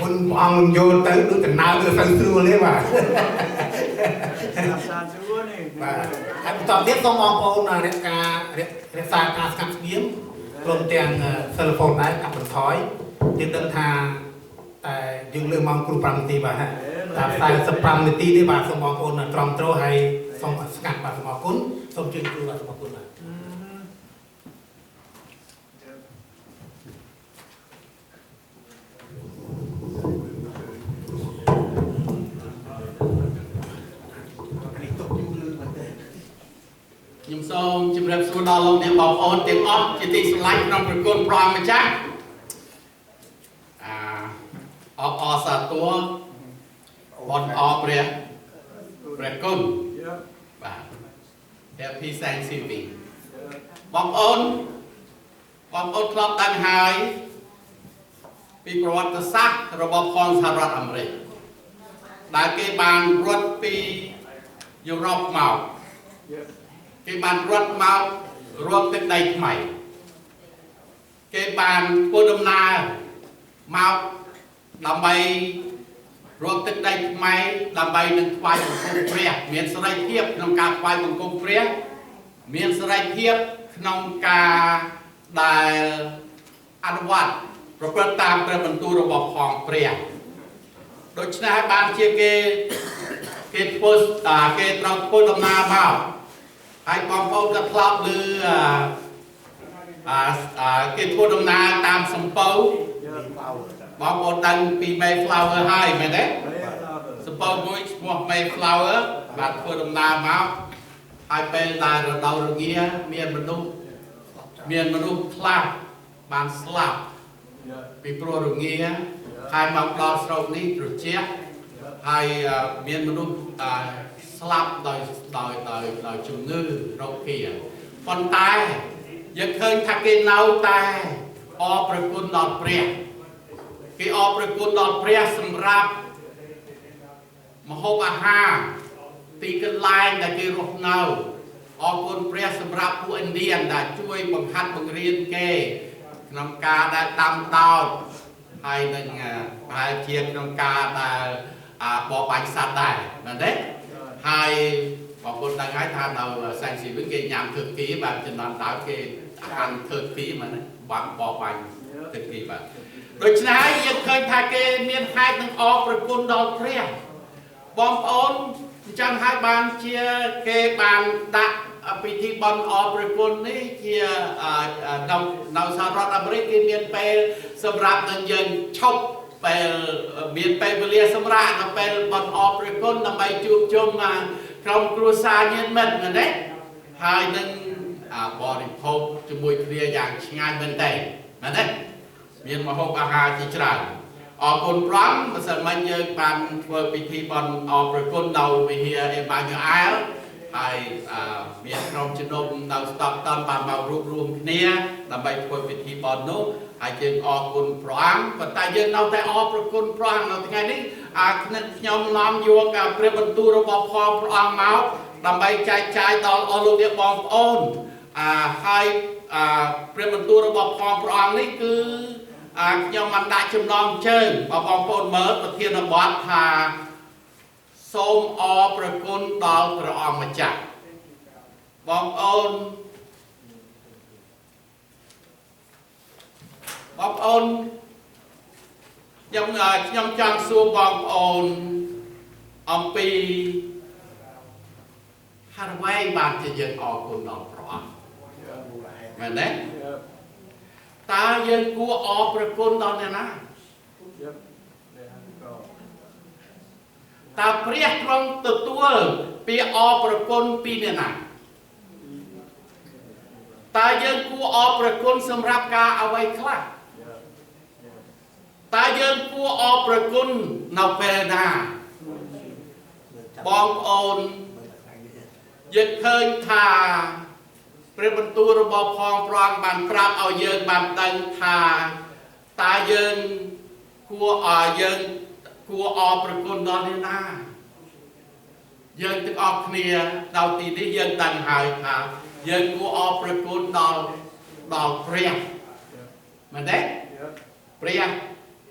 Muốn bong vô tới đứa tình nào tôi phân xưa đấy mà anh tao biết không bong bóng là để xa ca sắp kiếm luôn tiền cell phone đấy cặp mình thói nhưng đơn thà dừng lừa mong kêu pram ti bà ha tạm sai sập pram ti đấy bà xong bong bóng là tròn trâu hay xong scan bà xong bong cún xong chuyên kêu bà xong bong cún là nhưng xong chụp đẹp xuống đó luôn để bảo ôn tiếng óc chỉ tí slide trong cái con prom mà chắc ọc sa tua bọn ọc bè cung và happy Thanksgiving bóng ôn club tăng hai vìประวัติศาสตร์ระบบของสหรัฐอเมริกได้เก็บานรถปียุโรปเมาcái bàn rốt máu rốt tới đây mày cái bàn cô đông na máu làm bay rốt tới đây mày làm bay đừng quay một công pria miền sài thiệp nông ca quay một công pria miền sài thiệp nông ca đài an vật rồiประตามประบรรทุระบบของเปรียโดยเฉพาะบางเชียเกตโพสเกตเราโพดำนาเมาให้ความพอจะครอบหรือเก็บพูดนาตามสมปูบางคนตั้งปีเมย์ฟลาวเวอร์ให้ไหมเด้สมปูมุ้ยหมวกเมย์ฟลาวเวอร์บัดพูดนามาให้เป็นลายระดับเงี้ยเมียนมนุษย์คลาบบางสลับปีโปรเงี้ยให้มาดอสโรนี้ตรุษเจี๊ยให้เมียนมนุษย์สลับโดยจุงงือโรคเกียปนตายยังเคยทักกินเอาตายออประกุลดอดเปรียกีออประกุลดอดเปรียสำหรับมโหอาหารตีกันลายแต่กีรกเนาออกคนเปรียสำหรับผู้อินเดียนได้ช่วยบังคับบังเรียนเกนำกาได้ตามดาวให้หนึ่งให้เชียงนำกาได้บอกไปสัตว์ได้นั่นเด้hai bọn con đang hái than đầu sang xì với cái nhảm thực ký và trên đoàn đảo cái ăn thực ký mà bạn bỏ bánh thực ký và đối với hai dân khơi thay cái miền hai tầng ọp rồi con đòn kia bom ôn trong hai bàn chia cái bàn đặt bị thi bom ọp rồi con ấy chia đầu sau đó là cái miền pe sầm rạp dần dần chốc miền Tây Bờ Lê Sâm Ra nóเป็นบอลออปริคอนนำไปจูบจมมาครองครัวซาเย็นมันนั่นเองหายนึงบริโภคจมูกเคลียอย่างงานเป็นแต่นั่นเองมีมาหกอาหารที่จราออกคนพร้อมมาสมัยเยอะปันเปิดพิธีบอลออปริคอนเราไปเฮียเอ็มบางอย่างไอ้หายมีครองชนมเราสต็อกตอนปานเบารวบรวมเนี่ยนำไปเปิดพิธีบอลนู้ให้จึงออกคุณพร้อมแต่ยังเอาแต่ออกประคุณพร้อมเราไงนี่ขยมน้อมอยู่กับเปรียบรรทุระบบพอพร้อมเมาดำไปใจตอนอลูเดียบอมโอนให้เปรียบรรทุระบบพอพร้อมนี่คือขยมมันได้จำนองเชิงบอมโอนเมิร์ดประเทศบอสพาส้มอประคุณตอนกระออมมาจากบอมโอนบองโอนยังจังซัวบองโอนอมปีฮาร์ไวบางจะยังออกคนดอกพร้อมเหมือนเด้ตายังกูออกประคุณตอนนี้นะตาเปรี้ยตรงตัวปีออกประคุณปีนี้นะตายังกูออกประคุณสำหรับการเอาไว้คลาตายังกูออกประคุณนาเปนาบองโอนยังเคยทาเปรียบรรทุระบบพองปรองบันปราบเอาเยินบันตังทาตายังกูออกประคุณดอนนายังตึกออกเนียดาวตีนี้ยังตังหายทายังกูออกประคุณด ដល់ព្រះមែនទេព្រះ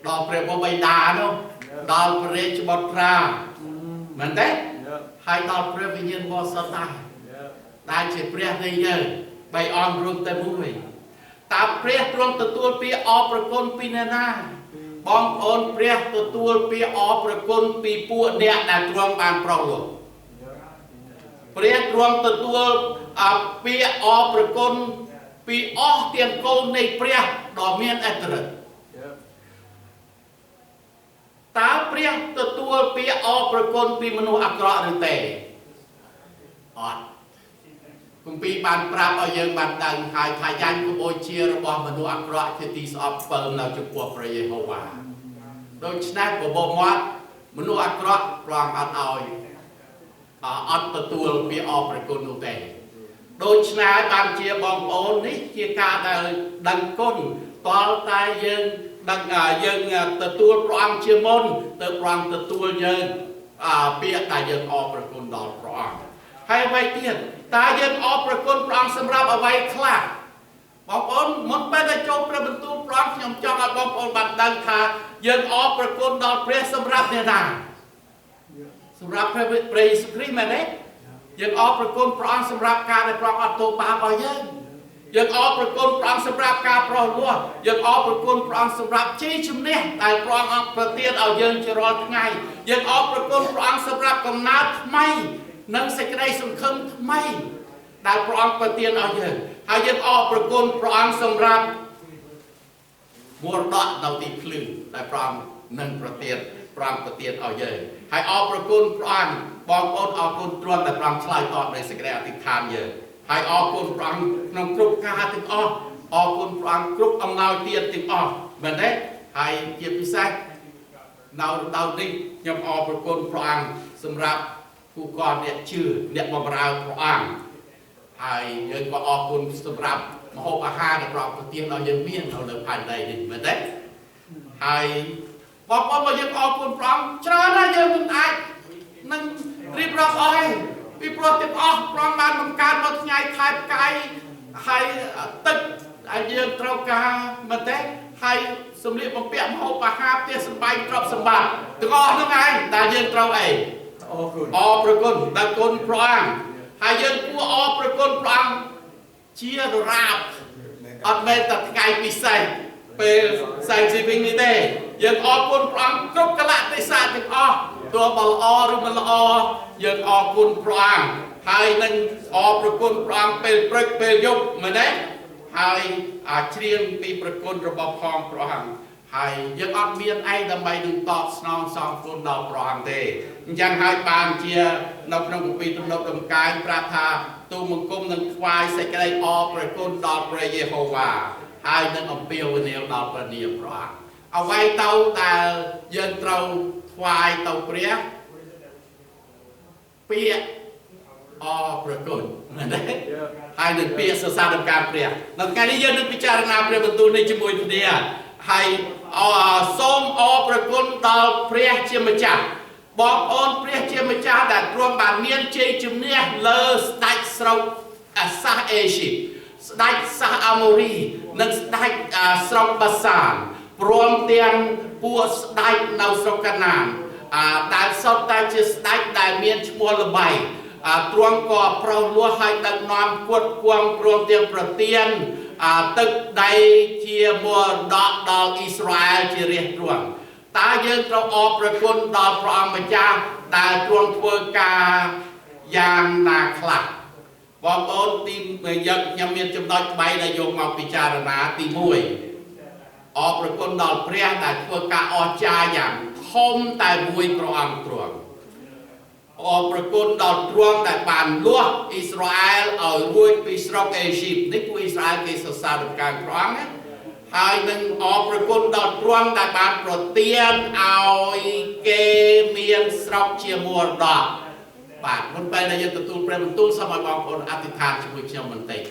ដល់ព្រះបបិតានោះដល់ព្រះរាជបុត្រាមែនទេហើយដល់ព្រះវិញ្ញាណបរិសុទ្ធដែលជាព្រះនៃយើងបីអង្គរួមតែមួយតើព្រះទ្រង់ទទួលពាក្យអរព្រគុណពីអ្នកណាបងប្អូនព្រះទទួលពាក្យអរព្រគុណពីពួកអ្នកដែលទ្រង់បានប្រោសលោកព្រះទ្រង់ទទួលពាក្យអរព្រគុណពីអស់ទាំងកូននៃព្រះដ៏មានអធិឫទ្ធិតើព្រះទទួលពាក្យអរព្រគុណពីមនុស្សអាក្រក់ឬទេអត់គម្ពីរបានប្រាប់ឲ្យយើងបានដឹងហើយថាយ៉ាញ់ក្បូរជារបស់មនុស្សអាក្រក់ជាទីស្អប់ពើនៅចំពោះព្រះយេហូវ៉ាដូច្នេះបបោមាត់មនុស្សអាក្រក់ប្រងអត់ឲ្យអត់ទទួលពាក្យអរព្រគុណនោះទេដូច្នេះបានជាបងប្អូននេះជាការដែលដឹងគុណតលតែយើងដឹងយើងទទួលព្រះអង្គជាមុនទៅព្រះអង្គទទួលយើងពាក្យដែលយើងអរព្រគុណដល់ព្រះអង្គហើយអ្វីទៀតតើយើងអរព្រគុណព្រះអង្គសម្រាប់អ្វីខ្លះបងប្អូនមុនពេលដែលចូលព្រះបន្ទូលព្រះអង្គខ្ញុំចង់ឲ្យបងប្អូនបានដឹងថាយើងអរព្រគុណដល់ព្រះសម្រាប់អ្នកណាសម្រាប់ព្រះយេស៊ូវគ្រីស្ទមែនទេយើងអរព្រគុណព្រះអង្គសម្រាប់ការដែលព្រះអង្គអត់ទោសបាបរបស់យើងអរព្រគុណព្រះអង្គសម្រាប់ការប្រោសលោះយើងអរព្រគុណព្រះអង្គសម្រាប់ជ័យជំនះដែលព្រះអង្គប្រទានឲ្យយើងជារាល់ថ្ងៃយើងអរព្រគុណព្រះអង្គសម្រាប់កំណើតថ្មីនិងសេចក្តីសង្ឃឹមថ្មីដែលព្រះអង្គប្រទានឲ្យយើងហើយយើងអរព្រគុណព្រះអង្គសម្រាប់មរតកនៅទីភ្លឺដែលព្រះអង្គនឹងប្រទានឲ្យយើងហើយអរព្រគុណព្រះអង្គបងប្អូនអរគុណទ្រង់ដែលព្រះអង្គឆ្លើយតបនៅសេចក្តីអធិដ្ឋានយើងហើយអរគុណព្រះអង្គក្នុងគ្រប់ការទាំងអស់អរគុណព្រះអង្គគ្រប់អំណោយទានទាំងអស់មែនទេហើយជាពិសេសនៅរដូវនេះខ្ញុំអរព្រគុណព្រះអង្គសម្រាប់ពួកគាត់អ្នកជឿអ្នកបម្រើព្រះអង្គហើយយើងក៏អរគុណសម្រាប់ម្ហូបអាហារដែលព្រះអង្គប្រទានដល់យើងមាននៅលើផែនដីនេះមែនទេហើយបងប្អូនមកយើងអរគុណព្រះអង្គច្រើនណាស់យើងមិនអាចនឹងរៀបរាប់អស់ទេពីព្រោះទាំងអស់ព្រះអង្គបានបង្កើតមកថ្ងៃខែផ្កាយហើយទឹកដែលយើងត្រូវការមែនទេហើយសម្លៀកបំពាក់ម្ហូបអាហារផ្ទះសម្បែងទ្រព្យសម្បត្តិទាំងអស់ហ្នឹងឯងដែលយើងត្រូវអីអរព្រគុណដល់គុណព្រះអង្គហើយយើងគួរអរព្រគុណព្រះអង្គជាដរាបអត់មែនតែថ្ងៃពិសេសពេលផ្សេងវិញនេះទេយើងអរគុណព្រះអង្គគ្រប់កលៈទេសៈទាំងអស់ទោះបើល្អឬមិនល្អយើងអរគុណព្រះអង្គហើយនឹងអរព្រគុណព្រះអង្គពេលព្រឹកពេលយប់មែនទេហើយច្រៀងពីព្រះគុណរបស់ផងព្រះអង្គហើយយើងអត់មានអីដើម្បីនឹងតបស្នងសងគុណដល់ព្រះអង្គទេអញ្ចឹងហើយបានជានៅក្នុងគម្ពីរទំនុកដំកើងប្រាប់ថាទូលបង្គំនឹងថ្វាយសេចក្តីអរព្រគុណដល់ព្រះយេហូវ៉ាហើយនឹងអំពាវនាវដល់ព្រះនាមព្រះអង្គអ្វីទៅដែលយើងត្រូវថ្វាយទៅព្រះពាក្យអរព្រគុណមែនទេហើយនឹងពាក្យសរសើរដល់ការព្រះនៅថ្ងៃនេះយើងនឹងពិចារណាព្រះបន្ទូលនេះជាមួយគ្នាហើយសូមអរព្រគុណដល់ព្រះជាម្ចាស់បងប្អូនព្រះជាម្ចាស់ដែលទ្រង់បានមានជ័យជំនះលើស្ដេចស្រុកសាសអេស៊ីបស្ដេចសាសអាម៉ូរីនិងស្ដេចស្រុកបាសានព្រមទាំងពួកស្ដេចនៅស្រុកកាណានដែលសុទ្ធតែជាស្ដេចដែលមានឈ្មោះល្បីទ្រង់ក៏ប្រោសលោះឲ្យដឹកនាំគុតគង់ព្រមទាំងប្រទានទឹកដីជាមរតកដល់អ៊ីស្រាអែលជារាជទ្រង់តើយើងត្រូវអរព្រគុណដល់ព្រះអង្គម្ចាស់ដែលទ្រង់ធ្វើការយ៉ាងណាខ្លះបងប្អូនទីខ្ញុំមានចំណុច3ដែលយកមកពិចារណាទី1អរព្រគុណដល់ព្រះដែលធ្វើការអស្ចារ្យយ៉ាងធំតែមួយព្រះអង្គទ្រង់អរព្រគុណដល់ទ្រង់ដែលបានលាស់អ៊ីស្រាអែលឲ្យរួចពីស្រុកអេស៊ីបនេះពួកអ៊ីស្រាអែលគេសរសើរដល់ការព្រះអង្គណាហើយនឹងអរព្រគុណដល់ទ្រង់ដែលបានប្រទានឲ្យគេមានស្រុកជាមរតកបាទមុនពេលដែលយើងទទួលព្រះបន្ទូលសូមឲ្យបងប្អូនអធិដ្ឋានជាមួយខ្ញុំបន្តិច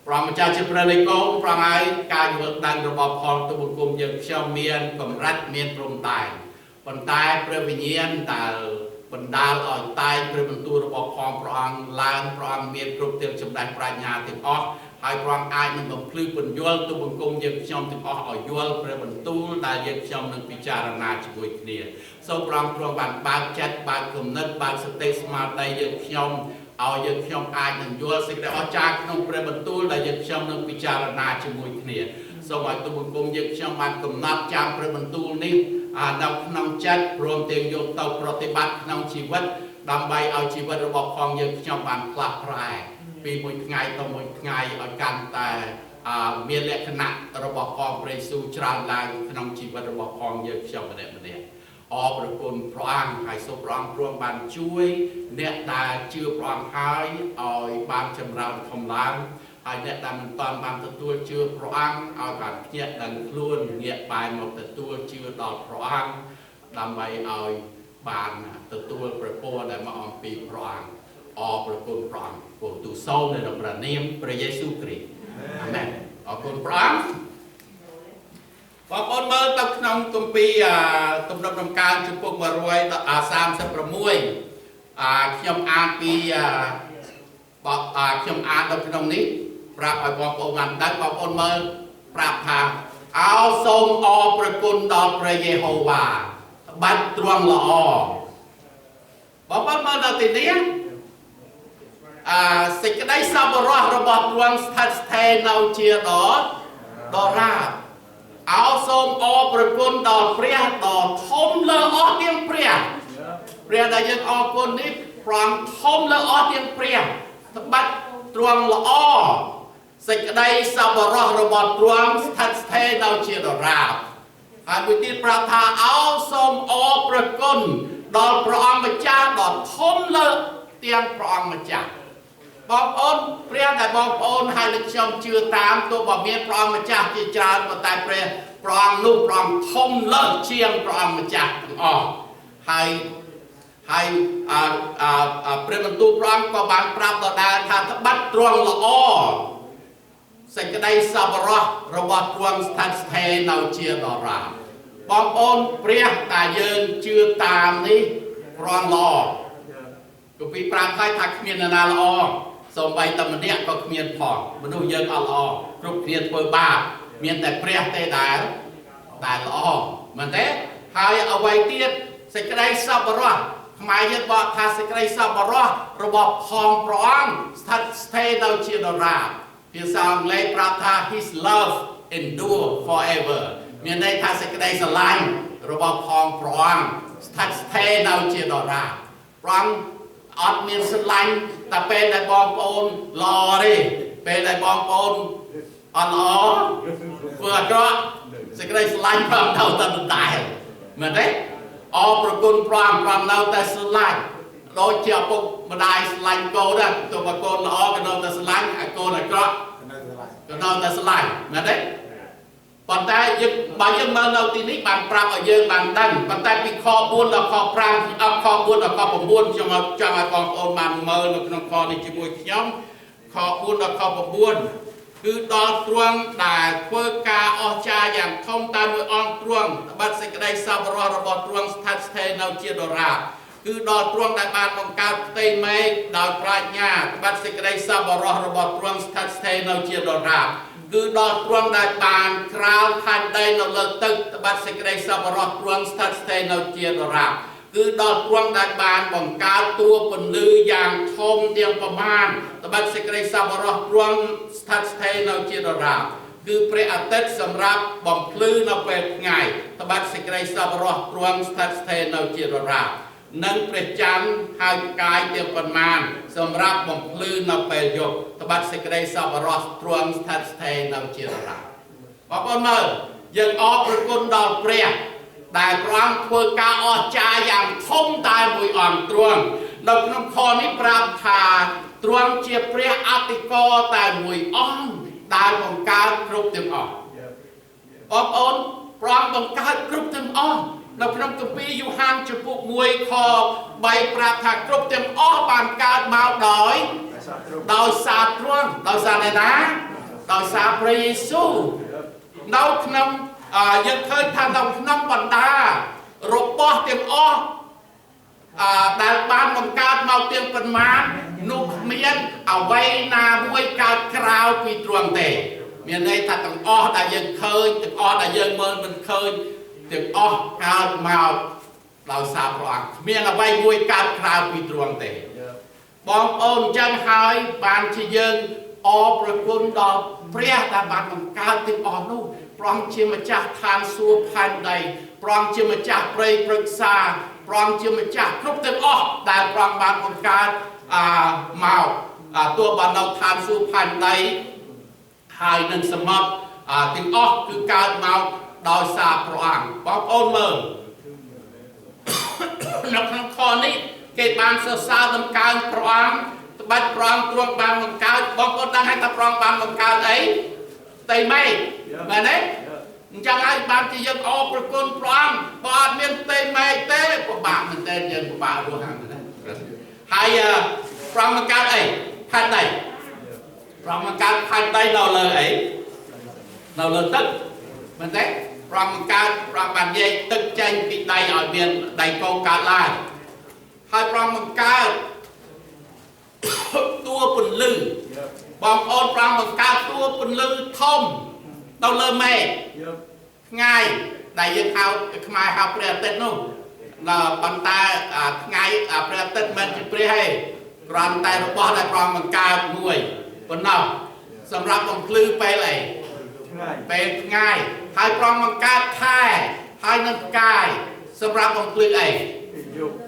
ព្រះម្ចាស់ជាព្រះនៃកូនព្រះហើយការយល់ដឹងរបស់ផងទូលបង្គំយើងខ្ញុំមានកម្រិតមានព្រំដែនប៉ុន្តែព្រះវិញ្ញាណដែលបណ្ដាលឲ្យតែងព្រះបន្ទូលរបស់ផងព្រះអង្គឡើងព្រះអង្គមានគ្រប់ទាំងចំណេះប្រាជ្ញាទាំងអស់ហ ហើយព្រះអង្គអាចនឹងបំភ្លឺពន្យល់ទូបង្គំយើងខ្ញុំទាំងអស់ឲ្យយល់ព្រះបន្ទូលដែលយើងខ្ញុំនឹងពិចារណាជាមួយគ្នាសូមព្រះអង្គទ្រង់បានបើកចិត្តបើកគំនិតបើកសតិស្មារតីយើងខ្ញុំឲ្យយើងខ្ញុំអាចនឹងយល់សេចក្តីអស្ចារ្យក្នុងព្រះបន្ទូលដែលយើងខ្ញុំនឹងពិចារណាជាមួយគ្នាសូមឲ្យទូបង្គំយើងខ្ញុំបានកំណត់ចាំព្រះបន្ទូលនេះនៅក្នុងចិត្តព្រមទាំងយកទៅប្រតិបត្តិក្នុងជីវិតដើម្បីឲ្យជីវិតរបស់ផងយើងខ្ញុំបានផ្លាស់ប្រែពីមួយថ្ងៃទៅមួយថ្ងៃឲ្យកាន់តែមានលក្ខណៈរបស់ផងព្រះយេស៊ូវច្រើនឡើងក្នុងជីវិតរបស់ផងយើងខ្ញុំម្នាក់ម្នាក់អរព្រគុណព្រះអង្គហើយសូមព្រះអង្គទ្រង់បានជួយអ្នកដែលជឿព្រះអង្គហើយឲ្យបានចម្រើនធំឡើងហើយអ្នកដែលមិនតាន់បានទទួលជឿព្រះអង្គឲ្យបានភ្ញាក់ដឹងខ្លួនងាកបែរមកទទួលជឿដល់ព្រះអង្គដើម្បីឲ្យបានទទួលព្រះពរដែលមកអំពីព្រះអង្គអរព្រគុណព្រះអង្គគោទូសូមនៅក្នុងព្រះនាមព្រះយេស៊ូវគ្រីស្ទអាមែនអរគុណព្រះអង្គបងប្អូនមើលទៅក្នុងគម្ពីរទំនុកដំកើងជំពូក136ខ្ញុំអានពីខ្ញុំអាននៅក្នុងនេះប្រាប់ឲ្យបងប្អូនបានដឹងបងប្អូនមើលប្រាប់ថាអោសូមអរព្រគុណដល់ព្រះយេហូវ៉ាបាត់ទ្រង់ល្អបងប្អូនមើលដល់ទីនេះសេចក្តីសប្បុរសរបស់ទ្រង់ស្ថិតស្ថេរនៅជាដរាបអោសូមអរព្រគុណដល់ព្រះដ៏ធំលើអស់ទាំងព្រះដែលយើងអរគុណនេះព្រះអង្គធំលើអស់ទាំងព្រះត្បិតទ្រង់ល្អសេចក្តីសប្បុរសរបស់ទ្រង់ស្ថិតស្ថេរនៅជាដរាបហើយមួយទៀតប្រាប់ថាអោសូមអរព្រគុណដល់ព្រះអង្គម្ចាស់ដ៏ធំលើទាំងព្រះអង្គម្ចាស់បងប្អូនព្រះដែលបងប្អូនហើយនឹងខ្ញុំជឿតាមទោះបើមានព្រះអង្គម្ចាស់ជាច្រើនប៉ុន្តែព្រះអង្គនោះព្រះអង្គធំលើសជាងព្រះអង្គម្ចាស់ទាំងអស់ហើយព្រះបន្ទូលព្រះអង្គក៏បានប្រាប់ដដែលថាត្បិតទ្រង់ល្អសេចក្តីសប្បុរសរបស់ទ្រង់ស្ថិតស្ថេរនៅជាដរាបបងប្អូនព្រះតែយើងជឿតាមនេះព្រះអង្គល្អគម្ពីរប្រាប់ហើយថាគ្មាននរណាល្អសូម្បីតែម្នាក់ក៏គ្មានផងមនុស្សយើងអត់ល្អគ្រប់គ្នាធ្វើបាបមានតែព្រះទេដែលល្អមែនទេហើយអ្វីទៀតសេចក្តីសប្បុរសខ្មែរយើងបកថាសេចក្តីសប្បុរសរបស់ផងព្រះអង្គស្ថិតស្ថេរនៅជាដរាបភាសាអង់គ្លេសប្រាប់ថា His love endure forever មានន័យថាសេចក្តីស្រឡាញ់របស់ផងព្រះអង្គស្ថិតស្ថេរនៅជាដរាបព្រះអង្គអត់មានស្រឡាញ់តែពេលដែលបងប្អូនល្អទេពេលដែលបងប្អូនអត់ល្អធ្វើអាក្រក់សេចក្តីស្រឡាញ់ព្រះអង្គនៅតែដដែលមែនទេអរព្រគុណព្រះអង្គនៅតែស្រឡាញ់ដូចជាឪពុកម្ដាយស្រឡាញ់កូនដែរទោះបើកូនល្អក៏នៅតែស្រឡាញ់ហើយកូនអាក្រក់ក៏នៅតែស្រឡាញ់មែនទេប៉ុន្តែបើយើងមើលនៅទីនេះបានប្រាប់ឲ្យយើងបានដឹងប៉ុន្តែពីខ4ដល់ខ5ខ4ដល់ខ9ខ្ញុំចង់ឲ្យបងប្អូនបានមើលនៅក្នុងខនេះជាមួយខ្ញុំខ4ដល់ខ9គឺដល់ទ្រង់ដែលធ្វើការអស្ចារ្យយ៉ាងធំតែមួយអង្គទ្រង់ត្បិតសេចក្តីសប្បុរសរបស់ទ្រង់ស្ថិតស្ថេរនៅជាដរាបគឺដល់ទ្រង់ដែលបានបង្កើតផ្ទៃមេឃដោយប្រាជ្ញាត្បិតសេចក្តីសប្បុរសរបស់ទ្រង់ស្ថិតស្ថេរនៅជាដរាបគឺដល់ទ្រង់ដែលបានក្រាលផែនដីនៅលើទឹកត្បិតសេចក្តីសប្បុរសទ្រង់ស្ថិតស្ថេរនៅជាដរាបគឺដល់ទ្រង់ដែលបានបង្កើតតួពន្លឺយ៉ាងធំទាំងប្រមាណត្បិតសេចក្តីសប្បុរសទ្រង់ស្ថិតស្ថេរនៅជាដរាបគឺព្រះអាទិត្យសម្រាប់បំភ្លឺនៅពេលថ្ងៃត្បិតសេចក្តីសប្បុរសទ្រង់ស្ថិតស្ថេរនៅជាដរាបនិងព្រះច័ន្ទហើយផ្កាយទាំងប៉ុន្មានសម្រាប់បំភ្លឺនៅពេលយប់ត្បិតសេចក្តីសប្បុរសទ្រង់ស្ថិតស្ថេរនៅជាដរាបបងប្អូនមើលយើងអរព្រគុណដល់ព្រះដែលព្រះអង្គធ្វើការអស្ចារ្យយ៉ាងធំតែមួយអង្គទ្រង់នៅក្នុងខនេះប្រាប់ថាទ្រង់ជាព្រះអធិការតែមួយអង្គដែលបង្កើតគ្រប់ទាំងអស់បងប្អូនព្រះអង្គបង្កើតគ្រប់ទាំងអស់នៅក្នុងគម្ពីរយូហានជំពូក1ខ3ប្រាប់ថាគ្រប់ទាំងអស់បានកើតមកដោយសារទ្រង់ដោយសារអ្នកណាដោយសារព្រះយេស៊ូវនៅក្នុងយើងឃើញថានៅក្នុងបណ្ដារបស់ទាំងអស់ ដែលបានបង្កើតមកទាំងប៉ុន្មាននោះមានអ្វីណាមួយកើតក្រៅពីទ្រង់ទេមានន័យថាទាំងអស់ដែលយើងឃើញទាំងអស់ដែលយើងមើលមិនឃើញទាំងអស់កើតមកដោយសារព្រះអង្គគ្មានអ្វីមួយកើតក្រៅពីទ្រង់ទេបងប្អូនអញ្ចឹងហើយបានជាយើងអរព្រគុណដល់ព្រះដែលបានបង្កើតទាំងអស់នោះព្រះអង្គជាម្ចាស់ឋានសួគ៌ផែនដីព្រះអង្គជាម្ចាស់ព្រៃព្រឹក្សាព្រះអង្គជាម្ចាស់គ្រប់ទាំងអស់ដែលព្រះអង្គបានបង្កើតមកទោះបាននៅឋានសួគ៌ផែនដីហើយនឹងសមុទ្រទាំងអស់គឺកើតមកដោយសារព្រះអង្គបងប្អូនមើលនៅក្នុងខនេះគេបានសរសើរដំកើងព្រះអង្គត្បិតព្រះអង្គទ្រង់បានបង្កើតបងប្អូនដឹងហើយថាព្រះអង្គបានបង្កើតអីតែម៉េចមែនទេអញ្ចឹងហើយបានជាយើងអរព្រគុណព្រះអង្គបើអត់មានទេម៉េចទេពិបាកមែនទេយើងពិបាករស់ហ្នឹងណាហើយព្រះអង្គបង្កើតអីផែនដីព្រះអង្គបង្កើតផែនដីនៅលើអីនៅលើទឹកមែនទេព្រះអង្គបង្កើតព្រះអង្គបាននិយាយទឹកចេញពីដីឲ្យមានដីកោកើតឡើងហើយព្រះអង្គបង្កើតតួពន្លឺបងប្អូនព្រះអង្គបង្កើតតួពន្លឺធំទៅលើមេឃថ្ងៃដែលយើងហៅខ្មែរហៅព្រះអាទិត្យនោះប៉ុន្តែថ្ងៃព្រះអាទិត្យមិនជាព្រះទេគ្រាន់តែរបស់ដែលព្រះអង្គបង្កើតមួយប៉ុណ្ណោះសម្រាប់បំភ្លឺពេលអីពេលថ្ងៃហើយព្រះអង្គបង្កើតខែហើយនឹងផ្កាយសម្រាប់បំភ្លឺអី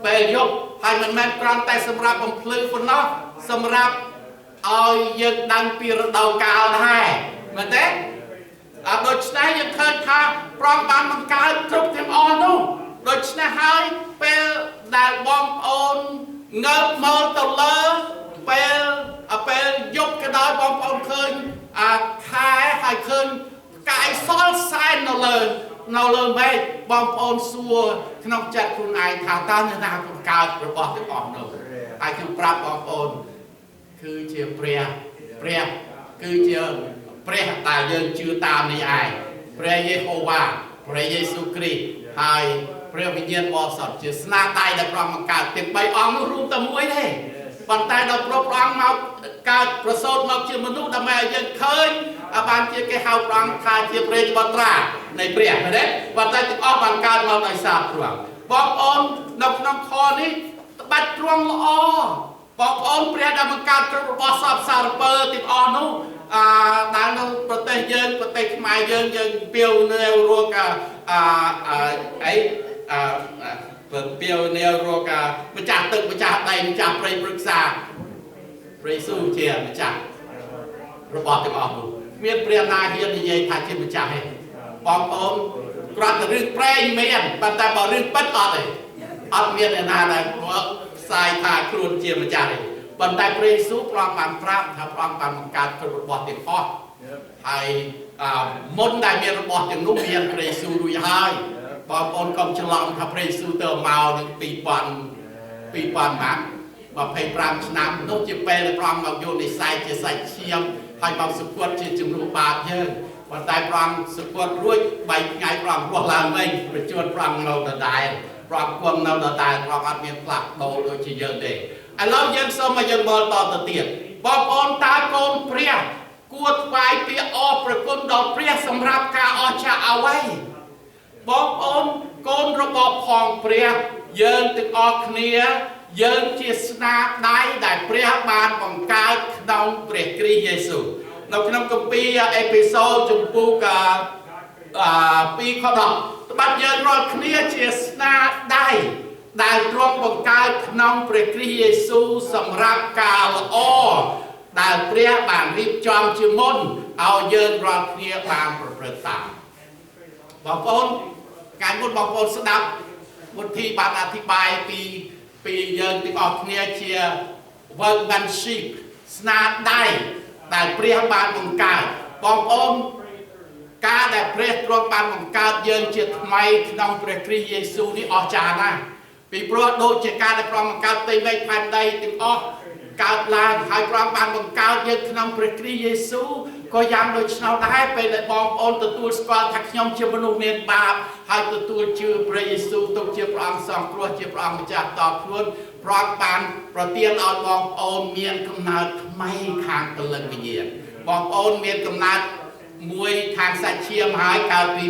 ពេលយប់ហើយមិនមែនគ្រាន់តែសម្រាប់បំភ្លឺប៉ុណ្ណោះសម្រាប់ឲ្យយើងដឹងពីរដូវកាលដែរមែនទេដូច្នេះយើងឃើញថាព្រះអង្គបានបង្កើតគ្រប់ទាំងអស់នោះដូច្នេះហើយពេលដែលបងប្អូនងើបមើលទៅលើពេលយប់ក៏ដោយបងប្អូនឃើញខែហើយឃើញកាយសល់សែននៅលើមេឃបងប្អូនសួរក្នុងចិត្តខ្លួនឯងថាតើអ្នកណាបង្កើតរបស់ទាំងអស់នោះហើយខ្ញុំប្រាប់បងប្អូនគឺជាព្រះគឺជាព្រះដែលយើងជឿតាមនេះឯងព្រះយេហូវ៉ាព្រះយេស៊ូវគ្រីស្ទហើយព្រះវិញ្ញាណបរិសុទ្ធជាស្នាដៃដែលព្រះបង្កើតទាំង3អង្គនោះរួមតែមួយទេប៉ុន្តែដល់ព្រះអង្គមកកើតប្រសូតមកជាមនុស្សដើម្បីឲ្យយើងឃើញបានជាគេហៅព្រះអង្គថាជាព្រះបុត្រានៃព្រះមែនទេប៉ុន្តែទាំងអស់បានកើតមកដោយសារព្រះបងប្អូននៅក្នុងខនេះត្បិតទ្រង់ល្អបងប្អូនព្រះដែលបង្កើតគ្រប់របស់សពសារពើទាំងអស់នោះដែលនៅប្រទេសយើងប្រទេសខ្មែរយើងពៀវនៅរកពៀវនៅរកម្ចាស់ទឹកម្ចាស់ដីម្ចាស់ព្រៃព្រឹក្សាព្រះយេស៊ូវជាម្ចាស់របស់ទាំងអស់នោះមានព្រះណាហ៊ាននិយាយថាជាម្ចាស់ទេបងប្អូនគ្រាន់តែរឿងប្រែងមានប៉ុន្តែបើរឿងពិតអត់ទេអត់មានអ្នកណាដែលផ្សាយថាខ្លួនជាម្ចាស់ទេប៉ុន្តែព្រះយេស៊ូវព្រះអង្គបានប្រាប់ថាព្រះអង្គបានបង្កើតគ្រប់របស់ទាំងអស់ហើយមុនដែលមានរបស់ទាំងនោះមានព្រះយេស៊ូវរួចហើយបងប្អូនកុំច្រឡំថាព្រះយេស៊ូវទៅមកនឹង2000ម៉ាត់25ឆ្នាំនោះជាពេលដែលព្រះអង្គមកយកនិស្ស័យជាសាច់ឈាមហើយមកសព្វជាជំនួសបាបយើងប៉ុន្តែព្រះអង្គសព្វរួច3ថ្ងៃព្រះអង្គរស់ឡើងវិញប្រជជនព្រះអង្គនៅដដែលព្រះអង្គគង់នៅដដែលព្រះអង្គអត់មានផ្លាស់ប្ដូរដូចជាយើងទេឥឡូវយើងសូមឲ្យយើងមើលតទៅទៀតបងប្អូនតើកូនព្រះគួរថ្វាយពាក្យអរព្រគុណដល់ព្រះសម្រាប់ការអស្ចារ្យអ្វីបងប្អូនកូនរបស់ផងព្រះយើងទាំងអស់គ្នាយើងជាស្នាដៃដែលព្រះបានបង្កើតក្នុងព្រះគ្រីស្ទយេស៊ូវនៅក្នុងគម្ពីរអេពីសូតជំពូក2ខ10ត្បិតយើងរាល់គ្នាជាស្នាដៃដែលទ្រង់បង្កើតក្នុងព្រះគ្រីស្ទយេស៊ូវសម្រាប់ការល្អដែលព្រះបានរៀបចំជាមុនឲ្យយើងរាល់គ្នាបានប្រព្រឹត្តតាមបងប្អូនថ្ងៃមុនបងប្អូនស្ដាប់មុនទីបានអធិប្បាយពីយើងទាំងអស់គ្នាជា workmanship ស្នាដៃដែលព្រះបានបង្កើតបងប្អូនការដែលព្រះទ្រង់បានបង្កើតយើងជាថ្មីក្នុងព្រះគ្រីស្ទយេស៊ូវនេះអស្ចារ្យណាស់ពីព្រោះដូចជាការដែលព្រះបង្កើតផ្ទៃមេឃផែនដីទាំងអស់កើតឡើងហើយព្រះបានបង្កើតយើងក្នុងព្រះគ្រីស្ទយេស៊ូវក ก็ยังโดยชาวได้ไปในบองโอนตัวสกอลทักยมเชื่อมนุษย์เมียนบาปให้ตัวชื่อพระเยซูตกเชื่อพระองค์สองครัวเชื่อพระองค์มาจากต่อครุนพร้อมปานประเตียนเอาบองโอนเมียนกำนัดไม่ข้างตะลึงวิญญาณบองโอนเมียนกำนัดมวยทางสัจเชียมหายกาปี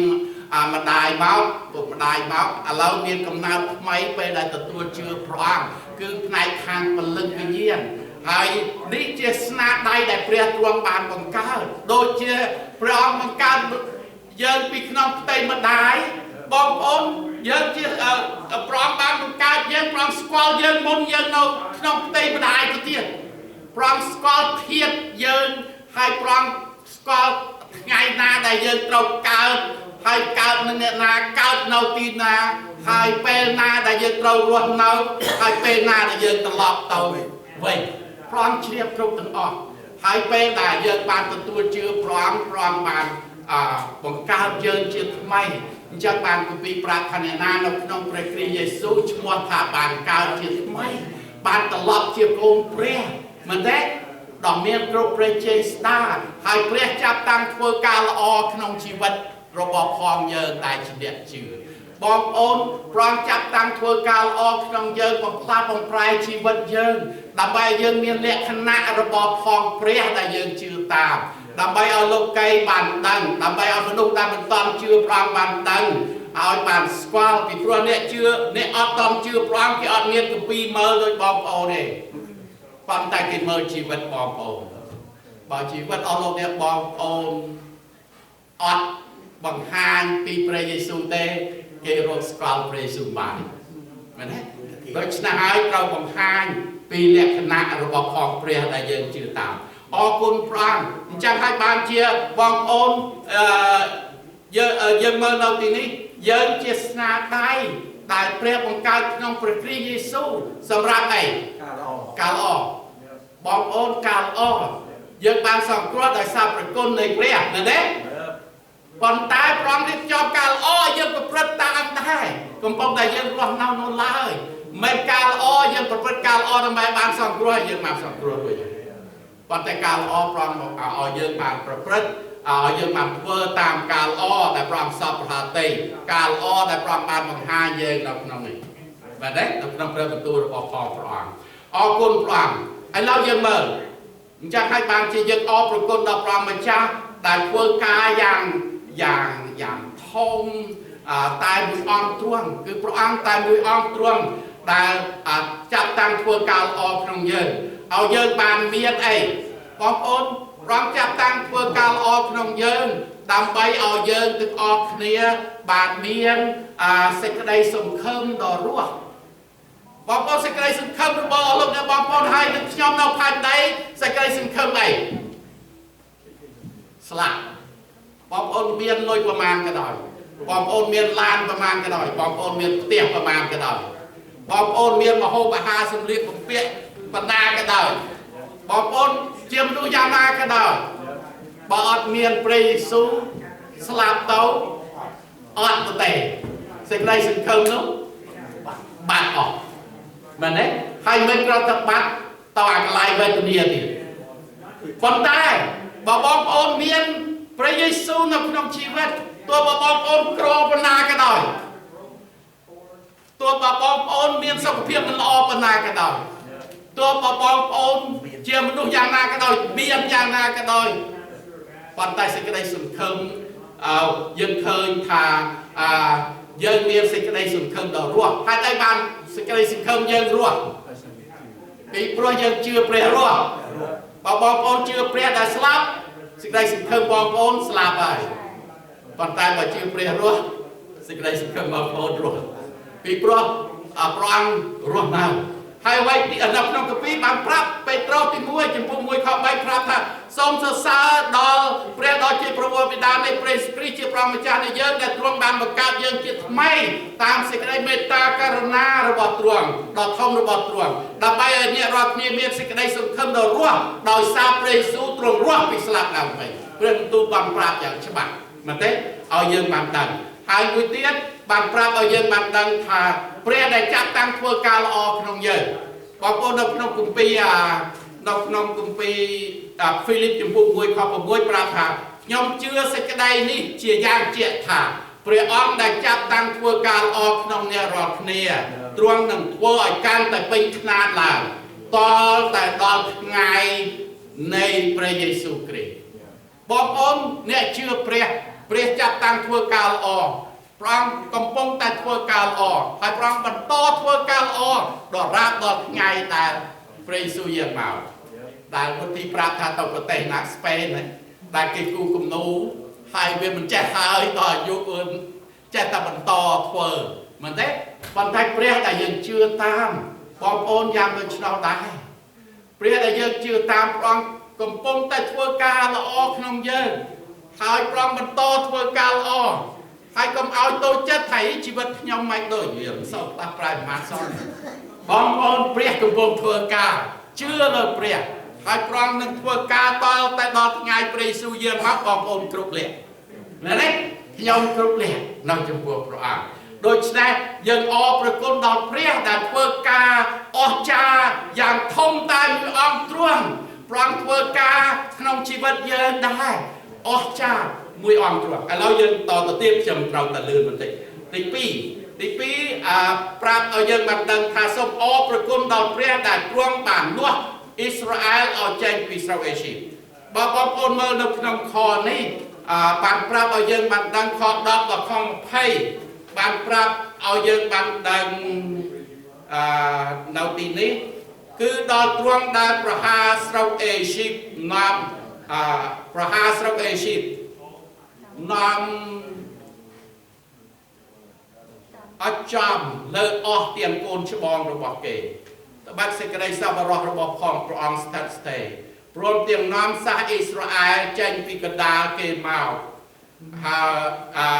มาได้เมาตัวมาได้เมาเราเมียนกำนัดไม่ไปในตัวชื่อพระองค์คือในข้างตะลึงวิญญาณហើយនេះជាស្នាដៃដែលព្រះទ្រង់បានបង្កើតដូចជាព្រះអង្គបង្កើតយើងពីក្នុងផ្ទៃម្ដាយបងប្អូនយើងជាព្រះអង្គបានបង្កើតយើងព្រះអង្គស្គាល់យើងមុនយើងនៅក្នុងផ្ទៃម្ដាយទៅទៀតព្រះអង្គស្គាល់ភាពយើងហើយព្រះអង្គស្គាល់ថ្ងៃណាដែលយើងត្រូវកើតហើយកើតនឹងអ្នកណាកើតនៅទីណាហើយពេលណាដែលយើងត្រូវរស់នៅហើយពេលណាដែលយើងត្រឡប់ទៅវិញព្រមជ្រាបគ្រប់ទាំងអស់ហើយពេលដែលយើងបានទទួលជឿព្រមបានបង្កើតយើងជាថ្មីអញ្ចឹងបានគម្ពីរប្រាថ្នាណានៅក្នុងព្រះគ្រីស្ទយេស៊ូវឈ្មោះថាបានកើតជាថ្មីបានត្រឡប់ជាកូនព្រះមែនទេដ៏មានគ្រប់ព្រះជេស្តាហើយព្រះចាប់តាំងធ្វើការល្អក្នុងជីវិតរបស់ផងយើងដែលជាអ្នកជឿបងប្អូនព្រមចាប់តាំងធ្វើការល្អក្នុងយើងបំផ្លាស់បំប្រែជីវិតយើងដើម្បីយើងមានលក្ខណៈរបស់ផងព្រះដែលយើងជឿតាមដើម្បីឲ្យលោកកៃបានដឹងដើម្បីឲ្យមនុស្សដែលមិនតន់ជឿព្រះបានដឹងឲ្យបានស្គាល់ពីព្រោះអ្នកជឿអ្នកអត់តន់ជឿព្រះគេអត់មានគម្ពីរមើលដូចបងប្អូនទេប៉ុន្តែគេមើលជីវិតបងប្អូនបើជីវិតអស់លោកអ្នកបងប្អូនអត់បង្ហាញពីព្រះយេស៊ូវទេគេរកស្គាល់ព្រះយេស៊ូវបានមែនទេដូច្នេះហើយត្រូវបង្ហាញពីលក្ខណៈរបស់ផងព្រះដែលយើងជឿតាមអរគុណព្រះអញ្ចឹងហើយបានជាបងប្អូនយើងមើលនៅទីនេះយើងជាស្នាដៃដែលព្រះបង្កើតក្នុងព្រះគ្រីស្ទយេស៊ូវសម្រាប់អីការល្អបងប្អូនការល្អយើងបានសង្គ្រោះដោយសារព្រះគុណនៃព្រះមែនទេប៉ុន្តែព្រះអង្គរៀបចំការល្អយើងប្រព្រឹត្តតាមដែរកំពុងតែយើងរស់នៅនោះឡើយមិនការល្អយើងប្រព្រឹត្តការល្អដើម្បីបានសង្គ្រោះយើងបានសង្គ្រោះវិញប៉ុន្តែការល្អព្រះអង្គឲ្យយើងបានប្រព្រឹត្តឲ្យយើងបានធ្វើតាមការល្អដែលព្រះអង្គសពប្រហាតីការល្អដែលព្រះអង្គបានបង្ហាញយើងនៅក្នុងនេះមែនទេនៅក្នុងព្រះបន្ទូលរបស់ផងព្រះអង្គអរគុណព្រះអង្គឥឡូវយើងមើលអញ្ចឹងហើយបានជាយើងអរព្រគុណដល់ព្រះម្ចាស់ដែលធ្វើការយ៉ាងធំតែមួយអង្គទ្រង់គឺព្រះអង្គតែមួយអង្គទ្រង់ដែលចាប់តាំងធ្វើការល្អក្នុងយើងឲ្យយើងបានមានអីបងប្អូនព្រះអង្គចាប់តាំងធ្វើការល្អក្នុងយើងដើម្បីឲ្យយើងទាំងអស់គ្នាបានមានសេចក្តីសង្ឃឹមដ៏រស់បងប្អូនសេចក្តីសង្ឃឹមរបស់លោកអ្នកបងប្អូនហើយនឹងខ្ញុំនៅផែនដីសេចក្តីសង្ឃឹមអីស្លាប់បងប្អូនមានលុយប្រមាណក៏ដោយបងប្អូនមានឡានប្រមាណក៏ដោយបងប្អូនមានផ្ទះប្រមាណក៏ដោយបងប្អូនមានមហូបអាហារសម្លៀកបំពាក់បណ្ដាក៏ដោយបងប្អូនជាមនុស្សយ៉ាងណាក៏ដោយបើអត់មានព្រះយេស៊ូវស្លាប់ទៅអត់ទេសេចក្តីសង្ឃឹមនោះបាត់អស់មែនទេហើយមិនគ្រាន់តែបាត់ទៅអាកន្លែងវេទនាទៀតប៉ុន្តែបើបងប្អូនមានព្រះយេស៊ូវនៅក្នុងជីវិតទោះបើបងប្អូនក្រប៉ុណ្ណាក៏ដោយទោះបើបងប្អូនមានសុខភាពមិនល្អប៉ុណ្ណាក៏ដោយទោះបើបងប្អូនជាមនុស្សយ៉ាងណាក៏ដោយមានយ៉ាងណាក៏ដោយប៉ុន្តែសេចក្តីសង្ឃឹមយើងឃើញថាយើងមានសេចក្តីសង្ឃឹមដ៏រស់ហេតុអីបានសេចក្តីសង្ឃឹមយើងរស់ពីព្រោះយើងជឿព្រះរស់បើបងប្អូនជឿព្រះដែលស្លាប់សេចក្តីសង្ឃឹមបងប្អូនស្លាប់ហើយប៉ុន្តែបើជឿព្រះរស់សេចក្តីសង្ឃឹមបងប្អូនរស់ពីព្រោះព្រះអង្គរស់នៅហើយអ្វីទីនៅក្នុងកាពីបានប្រាប់ពេត្រុសទី1ចំពោះ1ខ3ប្រាប់ថាសូមសរសើរដល់ព្រះដ៏ជាព្រះវរបិតានៃព្រះគ្រីស្ទជាព្រះម្ចាស់នៃយើងដែលទ្រង់បានបង្កើតយើងជាថ្មីតាមសេចក្តីមេត្តាករុណារបស់ទ្រង់ដ៏ធំរបស់ទ្រង់ដើម្បីឲ្យអ្នករាល់គ្នាមានសេចក្តីសង្ឃឹមដ៏រស់ដោយសារព្រះយេស៊ូវទ្រង់រស់ពីស្លាប់ឡើងវិញព្រះបន្ទូលបានប្រាប់យ៉ាងច្បាស់មែនទេឲ្យយើងបានដឹងហើយមួយទៀតបានប្រាប់ឲ្យយើងបានដឹងថាព្រះដែលចាត់តាំងធ្វើការល្អក្នុងយើងបងប្អូននៅក្នុងគម្ពីរ Philip ជំពូក 1 ខ 6 ប្រាប់ថាខ្ញុំជឿសេចក្តីនេះជាយ៉ាងជាក់ថាព្រះអង្គដែលចាប់តាំងធ្វើការល្អក្នុងអ្នករាល់គ្នាទ្រង់នឹងធ្វើឲ្យកាន់តែពេញខ្នាតឡើងតលតែដល់ថ្ងៃនៃព្រះយេស៊ូវគ្រីស្ទបងប្អូនអ្នកជឿព្រះចាប់តាំងធ្វើការល្អព្រះអង្គកំពុងតែធ្វើការល្អហើយព្រះអង្គបន្តធ្វើការល្អដល់រាបដល់ថ្ងៃដែលព្រះយេស៊ូវយាងមកដែលពុទ្ធិប្រាប់ថាទៅប្រទេសណាស្ប៉េនដែលគេគូគំនូហើយវាមិនចេះហើយដល់អាយុចេះតែបន្តធ្វើមិនទេប៉ុន្តែព្រះដែលយើងជឿតាមបងប្អូនយ៉ាងដូចនោះដែរព្រះដែលយើងជឿតាមព្រះអង្គកំពុងតែធ្វើការល្អក្នុងយើងហើយព្រះអង្គបន្តធ្វើការល្អហើយកុំឲ្យតូចចិត្តថាជីវិតខ្ញុំមិនដូចវាមិនសូវផ្លាស់ប្រែប្រមាណសោះបងប្អូនព្រះកំពុងធ្វើការជឿលើព្រះហើយព្រះអង្គនឹងធ្វើការតតែដល់ថ្ងៃព្រះយេស៊ូវយាងមកបងប្អូនគ្រប់លក្ខណាស់ខ្ញុំគ្រប់លក្ខនៅចំពោះព្រះអង្គដូច្នេះយើងអរព្រគុណដល់ព្រះដែលធ្វើការអស្ចារ្យយ៉ាងធំតែមួយអង្គទ្រង់ព្រះអង្គធ្វើការក្នុងជីវិតយើងដែរអស្ចារ្យមួយអង្គទ្រង់ឥឡូវយើងតទៅទៀតខ្ញុំត្រូវតែលឿនបន្តិចទី2ប្រាប់ឲ្យយើងបានដឹងថាសូមអរព្រគុណដល់ព្រះដែលទ្រង់បានលាស់អ៊ីស្រាអែលឲ្យចេញពីស្រុកអេស៊ីបបើបងប្អូនមើលនៅក្នុងខនេះបានប្រាប់ឲ្យយើងបានដឹងខ10ដល់ខ20បានប្រាប់ឲ្យយើងបានដឹងនៅទីនេះគឺដល់ទ្រង់ដែលប្រហារស្រុកអេស៊ីបនាំប្រហារស្រុកអេស៊ីបនាំអត់ចំលើអស់ទាំងកូនច្បងរបស់គេត្បិតសេចក្តីសប្បុរសរបស់ផងព្រះអង្គស្ថិតស្ថេរព្រមទាំងនាំសាសអ៊ីស្រាអែលចេញពីកណ្ដាលគេមកហើ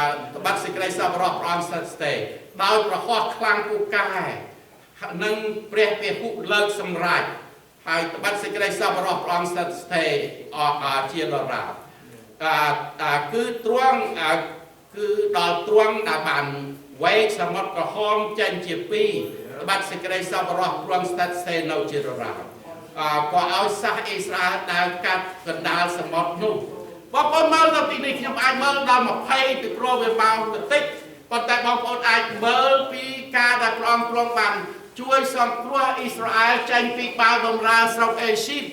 យត្បិតសេចក្តីសប្បុរសព្រះអង្គស្ថិតស្ថេរដោយប្រហោះខ្លាំងពូកែនិងព្រះពហុលើកសម្រេចហើយត្បិតសេចក្តីសប្បុរសព្រះអង្គស្ថិតស្ថេរជាដរាបគឺទ្រង់គឺដល់ទ្រង់ដែលបានវែកសមុទ្រក្រហមចេញជាពីរត្បិតសេចក្តីសប្បុរសទ្រង់ស្ថិតស្ថេរនៅជាដរាបក៏ឲ្យសាសអ៊ីស្រាអែលដើរកាត់កណ្ដាលសមុទ្រនោះបងប្អូនមើលទៅទីនេះខ្ញុំអាចមើលដល់20ពីព្រោះវាមកបន្តិចប៉ុន្តែបងប្អូនអាចមើលពីការដែលព្រះអង្គទ្រង់បានជួយសង្គ្រោះអ៊ីស្រាអែលចេញពីបាល់បម្រើស្រុកអេស៊ីប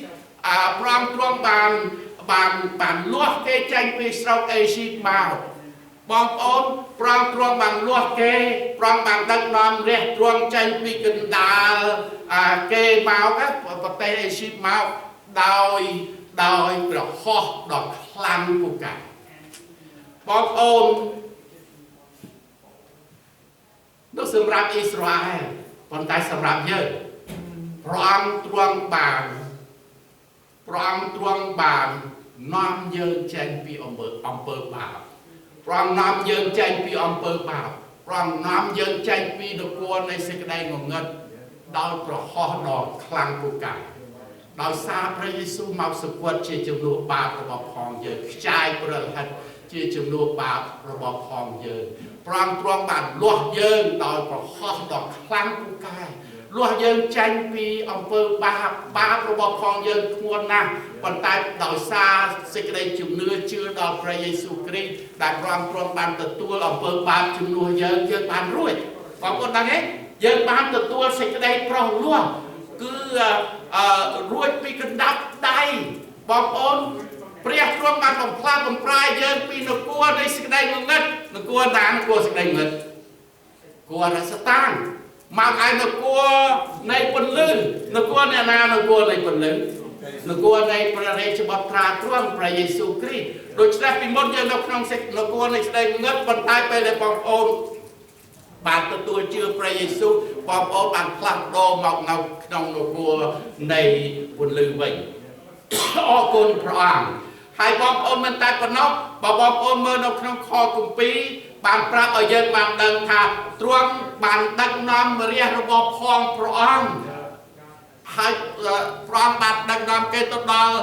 ព្រះអង្គទ្រង់បានលាស់គេចេញពីស្រុកអេស៊ីបមកបងប្អូនព្រះអង្គទ្រង់បានលាស់គេព្រះអង្គបានដឹកនាំរះទ្រង់ចេញពីកណ្ដាលគេមកប្រទេសអេស៊ីបមកដោយប្រហោះដ៏ខ្លាំងពូកែបងប្អូននោះសម្រាប់អ៊ីស្រាអែលប៉ុន្តែសម្រាប់យើងព្រះអង្គទ្រង់បាននាំយើងចេញពីអំពើបាបព្រះអង្គនាំយើងចេញពីអំពើបាបព្រះអង្គនាំយើងចេញពីនគរនៃសេចក្តីងងឹតដោយប្រហោះដ៏ខ្លាំងពូកែដោយសារព្រះយេស៊ូវមកសង្កត់ជាជំនួសបាបរបស់ផងយើងខ្ចាយព្រលហិតជាជំនួសបាបរបស់ផងយើងព្រះអង្គទ្រង់បានលាស់យើងដោយប្រហោះដ៏ខ្លាំងពូកែលាស់យើងចេញពីអំពើបាបរបស់ផងយើងធ្ងន់ណាស់ប៉ុន្តែដោយសារសេចក្តីជំនឿជឿដល់ព្រះយេស៊ូវគ្រីស្ទដែលព្រះអង្គទ្រង់បានទទួលអំពើបាបជំនួសយើងបានរួចបងប្អូនដឹងទេយើងបានទទួលសេចក្តីប្រោសលាស់គឺរួចពីកណ្ដាប់ដៃបងប្អូនព្រះទ្រង់បានបំផ្លាញបំប្រាយយើងពីនគរនៃសេចក្តីងងឹតនគរណានគរសេចក្តីងងឹតគររសតានមកឯនគរនៃពន្លឺនគរអ្នកណានគរនៃពន្លឺនគរនៃព្រះរាជបុត្រាទ្រង់ព្រះយេស៊ូវគ្រីស្ទដូច្នេះពីមុនយើងនៅក្នុងនគរនៃសេចក្តីងងឹតប៉ុន្តែពេលដែលបងប្អូនបានទទួលជឿព្រះយេស៊ូវបងប្អូនបានផ្លាស់ប្ដូរមកនៅក្នុងនគរនៃពន្លឺវិញអរគុណព្រះអង្គហើយបងប្អូនមិនតែប៉ុណ្ណោះបើបងប្អូនមើលនៅក្នុងខគម្ពីរបានប្រាប់ឲ្យយើងបានដឹងថាទ្រង់បានដឹកនាំរាជរបស់ផងព្រះអង្គហើយព្រះអង្គបានដឹកនាំគេទៅដល់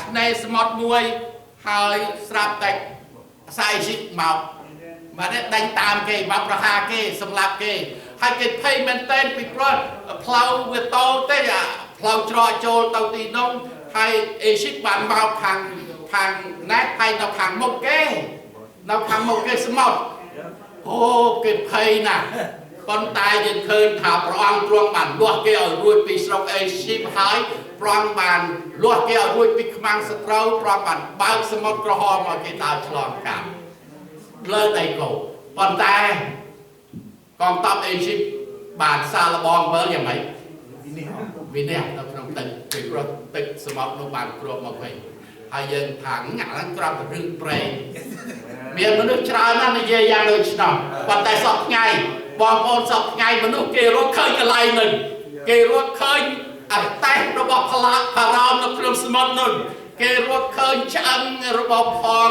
ឆ្នេរសមុទ្រមួយហើយស្រាប់តែសាយស៊ីបមកបានដេញតាមគេមកប្រហារគេសម្លាប់គេហើយគេភ័យមែនទែនពីព្រោះផ្លូវវាតូចទេផ្លូវច្រកចូលទៅទីនោះហ hai Egypt bàn bao hàng nát hay nào hàng một cái smart ô cái thầy nè con tai dân khơi thả prong prong bàn luộc cái ở ruồi pi sọc Egypt hái prong bàn luộc cái ở ruồi pi mang sợi trâu prong bàn bao smart cỏ hòm ở cái tàu chlong cả lơ đầy cổ con tai con tập Egypt bàn xa là bom vớiอย่างไรvì nèเราต้องตึกตึกรถตึกสมองโรงพยาบาลกรมมาไปให้ยังถังหงายกรอบเรื่องเปรย์เมียมนุษย์ชรานั่นในเยี่ยงเลยชนะปัจจัยสอบไงบอลบอลสอบไงมนุษย์เกรถเคยอะไรหนึ่งเกรถเคยอัดแต่ระบบพลังพารามนักเรียนสมองหนึ่งเกรถเคยช่างระบบพอง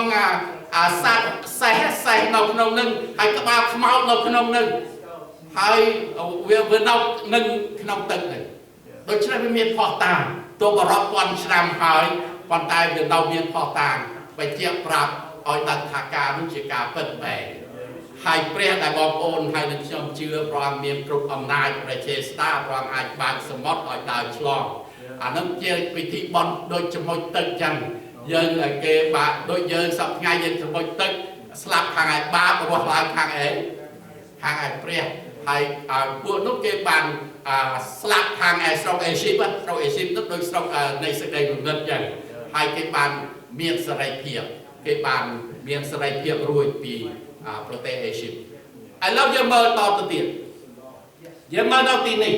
สัตว์ใส่หนกหนึ่งให้กระบะขมเอาหนกหนึ่งให้เวียนเอาหนึ่งขนมตึกหนึ่งโดยเฉพาะมีพอต่างตัวบรอบวันชรามหายวันตายเดินเรามีพอต่างไปเทียบปรับเอาตันทาการนุจิกาเปิดแบงให้เปรี้ยแต่บอลโอนให้นักชมเชื่อพร้อมมีกลุ่มอำนาจประเทศสตาร์พร้อมอาจบางสมมติเอาดาวฉลองอันนั้นเจอพิธีบอลโดยเฉพาะตึกจังยืนเกบะโดยยืนสับง่ายยืนเฉพาะตึกสลับทางไอ้บ้ากับว่าทางไอ้เปรี้ยให้พวกนุกเกบันสลับทางสโตรเอชิปนึกโดยสโตรในสเกลเงินอย่างให้เกบันเมียนสไลเพียบเกบันเมียนสไลเพียบรวยปีโปรเตเอชิปไอ้เราจะมาต่อตัวเตียนยังมาต่อตีนี้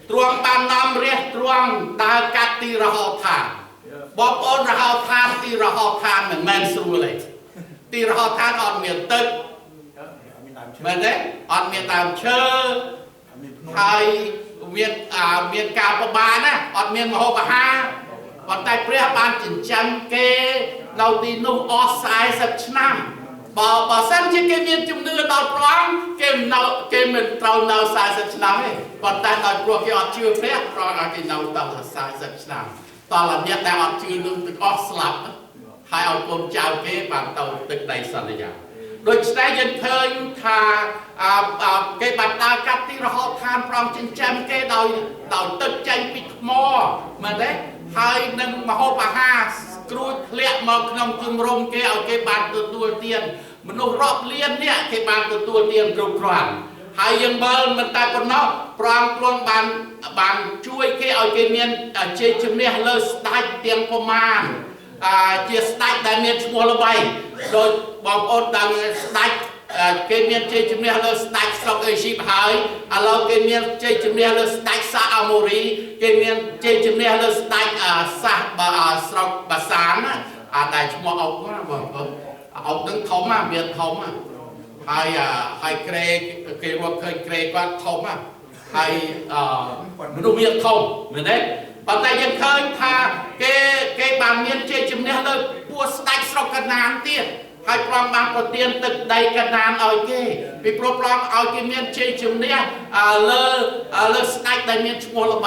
ตรวงปานน้ำเรียกตรวงดาวกัดตีระหอบทานบอกโอนระหอบทานตีระหอบทานเหมือนแมนสูเลยตีระหอบทานอ่อนเมียนตึกเหมือนเนี่ยอ่อนเมียนตามเชื่อไทยเมียนกาปบานะอดเมียนมโหปหาวันใต้เปรี้ยบานจินจันเกเราตีนุ่มออสไซส์สับชนะบ่สั้นที่เกมีนจุ่มเนื้อดาวพร้อมเกมมันเราเนาไซส์สับชนะให้วันใต้เรากลัวเกี่ยวกับชื่อเปรี้ยพร้อมเกมเราเนาไซส์สับชนะตอนหลังเนี่ยแต่อดชื่อนึงตึกออสลับให้เอาคนเจ้าเกบางเตาตึกใดสันยาโดยใช้ยันเทิงทาเกบัตตากัดที่เราทานพร้อมจินจันเกดาวตึกใจปิดหม้อมาได้ให้นึงมาโหปะฮากรูดเลี้ยมาขนมจุ่มรมเกเอาเกบัตตัวเตียนมนุษย์รอบเลี้ยนเนี่ยเกบัตตัวเตียนกรุบกรานให้ยังเบิร์มันตายปนนอกปรางปลวงบานช่วยเกเอาเกเมียนเจจิมเนี่ยเลิศตายเตียงประมาณเจียสไตล์ได้เมียนชัวร์ไปโดยบอมโอนดังสไตล์เกมเมียนเจจิมเนียเลสไตล์สโตรเอชิบหายเราเกมเมียนเจจิมเนียเลสไตล์ซาอาโมรีเกมเมียนเจจิมเนียเลสไตล์ซาบาสโตรบาซานได้ชัวร์เอาว่าบอมเอาดึงเขามาเมียนเขามาให้เกรว่าเคยเกรกว่าเขามาให้มนุษย์เมียนเขาเหมือนเดิมปัจจัยยังเคยพาเกบางเมียนเจจิมเนี่ยเลยปัวสไตล์สกกันนานเตี้ยให้ปลอมบางประเตียนตึกใดกันนานเอาเกไปปลอมเอาเกเมียนเจจิมเนี่ยเลสไตล์ใดเมียนชัวร์ละใบ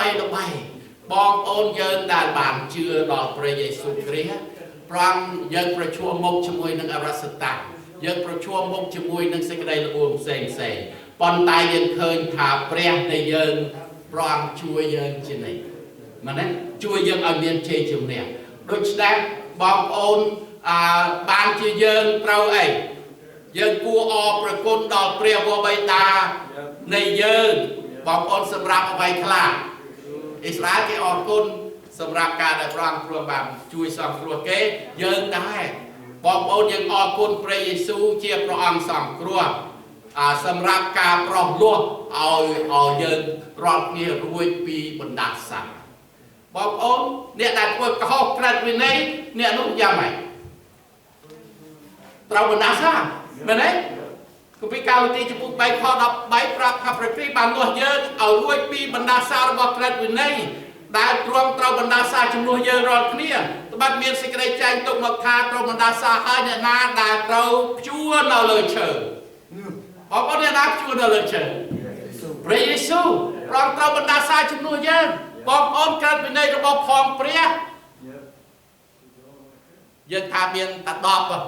บองโอนเยินด่านบานเชื่อดอกพระเยซูคริสต์ปรางเยินประชัวมกชมวยนังอรัสตังเยินประชัวมกชมวยนังสิ่งใดละอวมเซงปอนตายเยินเคยถาเปรี้ยในเยินปรางช่วยเยินจีนมันนั้นช่วยเยินเอาเมียนเชยจุ่มเนี่ยโดยแสดงบองโอนบางชื่อเยินเราเยินกูออกประกุลดอกเปรี้ยวใบตาในเยินบองโอนสำหรับใบคลาอิสราเอลออกกุลสำหรับการได้ปรางครัวบางช่วยสองครัวเก๋เยินได้บองโอนยังออกกุลพระเยซูเชียพระองค์สองครัวสำหรับการปลอมลวกเอาเยินรอบนี้รวยปีบรรดาสังบอกโอนเนี่ยได้พวกกระหอบกระดวินัยเนี่ยนุ่งยาไหมเราบรรดาสังเหมือนไหมคุณพิการที่จะพูดไปข้อดับใบปรับขับประครีบางตัวเยอะเอารวยปีบรรดาสังบอกกระดวินัยได้รวมเราบรรดาสังจำนวนเยอะรอดเนี่ยตบัดเมียนสิกระไรใจตกหลักฐานเราบรรดาสังให้เนี่ยนาได้เราชั่วเราเลยเชิญพอเขาได้รับช่วยเราเลยเชิญพระเยซูรองเราบรรดาสังจำนวนเยอะบอกอ้อมกันเป็นในระบบพองเปรี้ยยังทำเมียนตัดดอกป่ะ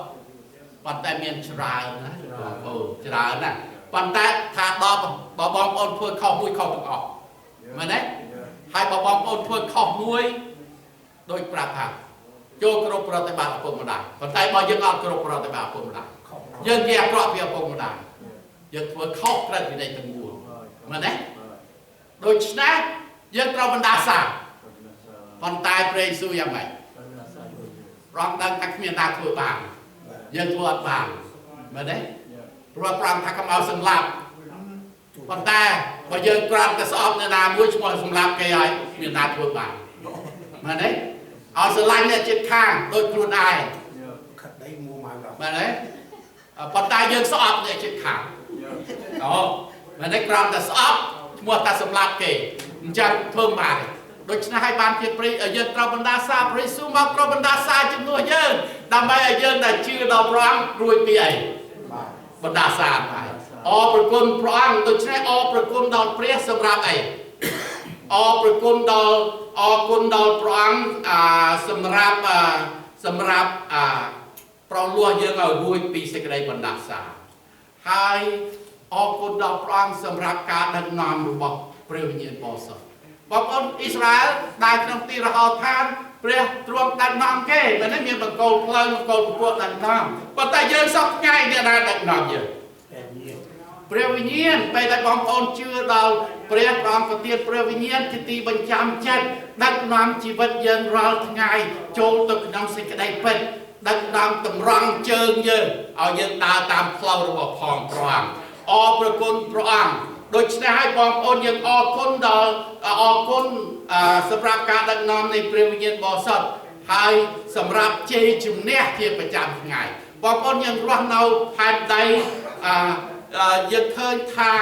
ปันแต่เมียนชรานะโอ้ชรานะปันแต่ขาดดอกบอกบองอ้อมเพื่อเข้ามุ้ยเข้าตกออกมาเนี่ยให้บอกบองอ้อมเพื่อเข้ามุ้ย โดยปราภาโจกรบปฏิบัติปุ่มดาปัจจัยบางยังเอากรบปฏิบัติปุ่มดายังแยกกรอบเพียงปุ่มดายังตัวเข้ากระดิ่งในตังบูมาเนี่ยโดยฉะนั้นยังเราบรรดาสามปัจจัยเปรย์สู้ยังไงร้องดังตักเมียนาตัวบางยังตัวบางมาเนี่ยรัวปรางทักกำเอาสำลับปัจจัยพอยังกรามกระสอบในนามุ้ยชมสำลับแกยัยเมียนาตัวบางมาเนี่ยเอาสไลด์เนี่ยจิตข้างโดยครูนายมาเนี่ยปัจจัยยังสอบเนี่ยจิตข้างอ๋อมาเนี่ยกรามแต่สอบมัวแต่สำลับเกยจังเพิ่มมาโดยฉะนั้นให้บานเทียปรียืนตราบรรดาซาปริสุมาตราบรรดาซาจำนวนยืนดำไปยืนแต่ชื่อดอกร้องรวยปีไอบรรดาซาไปอประกุลพร้องโดยฉะนั้นอประกุลดอกเปรี้ยสำหรับไออประกุลดอกกุลดอกพร้องสำหรับปรองลัวยืนเอารวยปีสกได้บรรดาซาให้อกุลดอกพร้องสำหรับการดันนำรูปเปรี้ยวเย็นปอสบางคนอิสราเอลได้ขนมตีระหอบทานเปรี้ยตรวจดันน้ำเก้มันไม่มีบังโกลเพลิงบังโกลพวกดันน้ำปัจจัยเยอะสักง่ายเนี่ยนะดันน้ำเยอะเปรี้ยวิญญาณไปได้บางคนเชื่อเราเปรี้ยรองปฏิเปรี้ยวิญญาณที่ตีบรรจำจัดดันน้ำชีวิตเย็นเราง่ายโจตกน้ำสิกได้เป็นดันน้ำตำรังเจิงเยอะเอาเย็นตาตามเคล้าระบบพองพรางอประกุลพรางโดยฉะนั้นให้บางคนยังออกคนดอออกคนสำหรับการดันน้ำในเปรี้ยวิญญาณบอสดให้สำหรับเจจุมเนี่ยที่ประจำง่ายบางคนยังรักเราภายใดยังเคยทา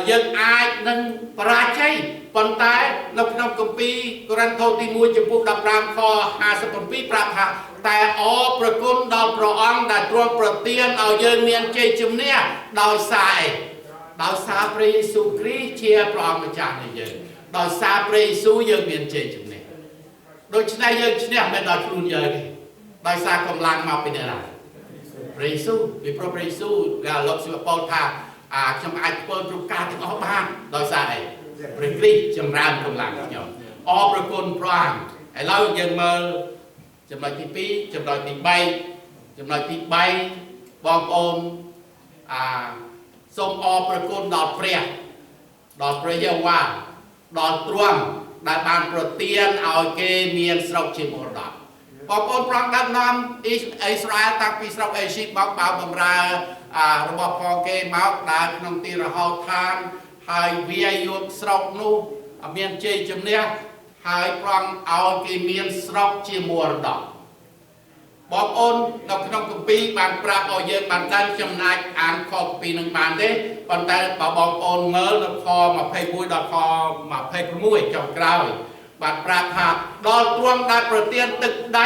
ยังอายนั้นปราชัยปนตายนกน้ำกัมปีกรันโทติมูจบุกดับรามคอ50 ปีปราภาแต่อประกุลดอกประอังได้ตรวจประเตียนเอาเยินเมียนเจจุมเนี่ยดาวสายดาวซาปรีสุครีเชียปลอมมาจากในเยินดาวซาปรีสุเยินเมียนเจจุมเนี่ยโดยฉะนั้นเยินเนี่ยไม่ดาวครูเยินดาวซากำลังมาเป็นอะไรปรีสุวิปปรีสุแล้วลบสิบปอทาจำไอเปิลรูปการถึงออกบ้านดาวซาไอปรีกรีจำรานกำลังเนาะอประกุลพรางไอเราเยินมาจำลายที่ปีจำลายที่ใบจำลายที่ใบบองโอมส่งอประกุลดอกเปรี้ยดอกเปรี้ยว่าดอกตรวงได้บานโปรตีนเอาเกเมียนสระชิมรดาพอคนปรองดันน้ำอิสราเอลตั้งปีสระเอชิบบ่าวบำราระบบพอเกมาได้ขนมตีระหอบทานให้เวียยุดสระนู้เมียนเจจุมเนี่ยให้ปรองเอาเกเมียนสระชิมรดาบองอนนกขนมกุปีบางปราบเอาเยอะบางด้านจำนายอ่านคอปีหนึ่งบางเด้ปัจจัยบองอนเมื่อนคอมาเพย์บุยดอกคอมาเพย์มุ้ยจำกล้าวบางปราบหาดอลตรวงได้ประเตียนตึกใด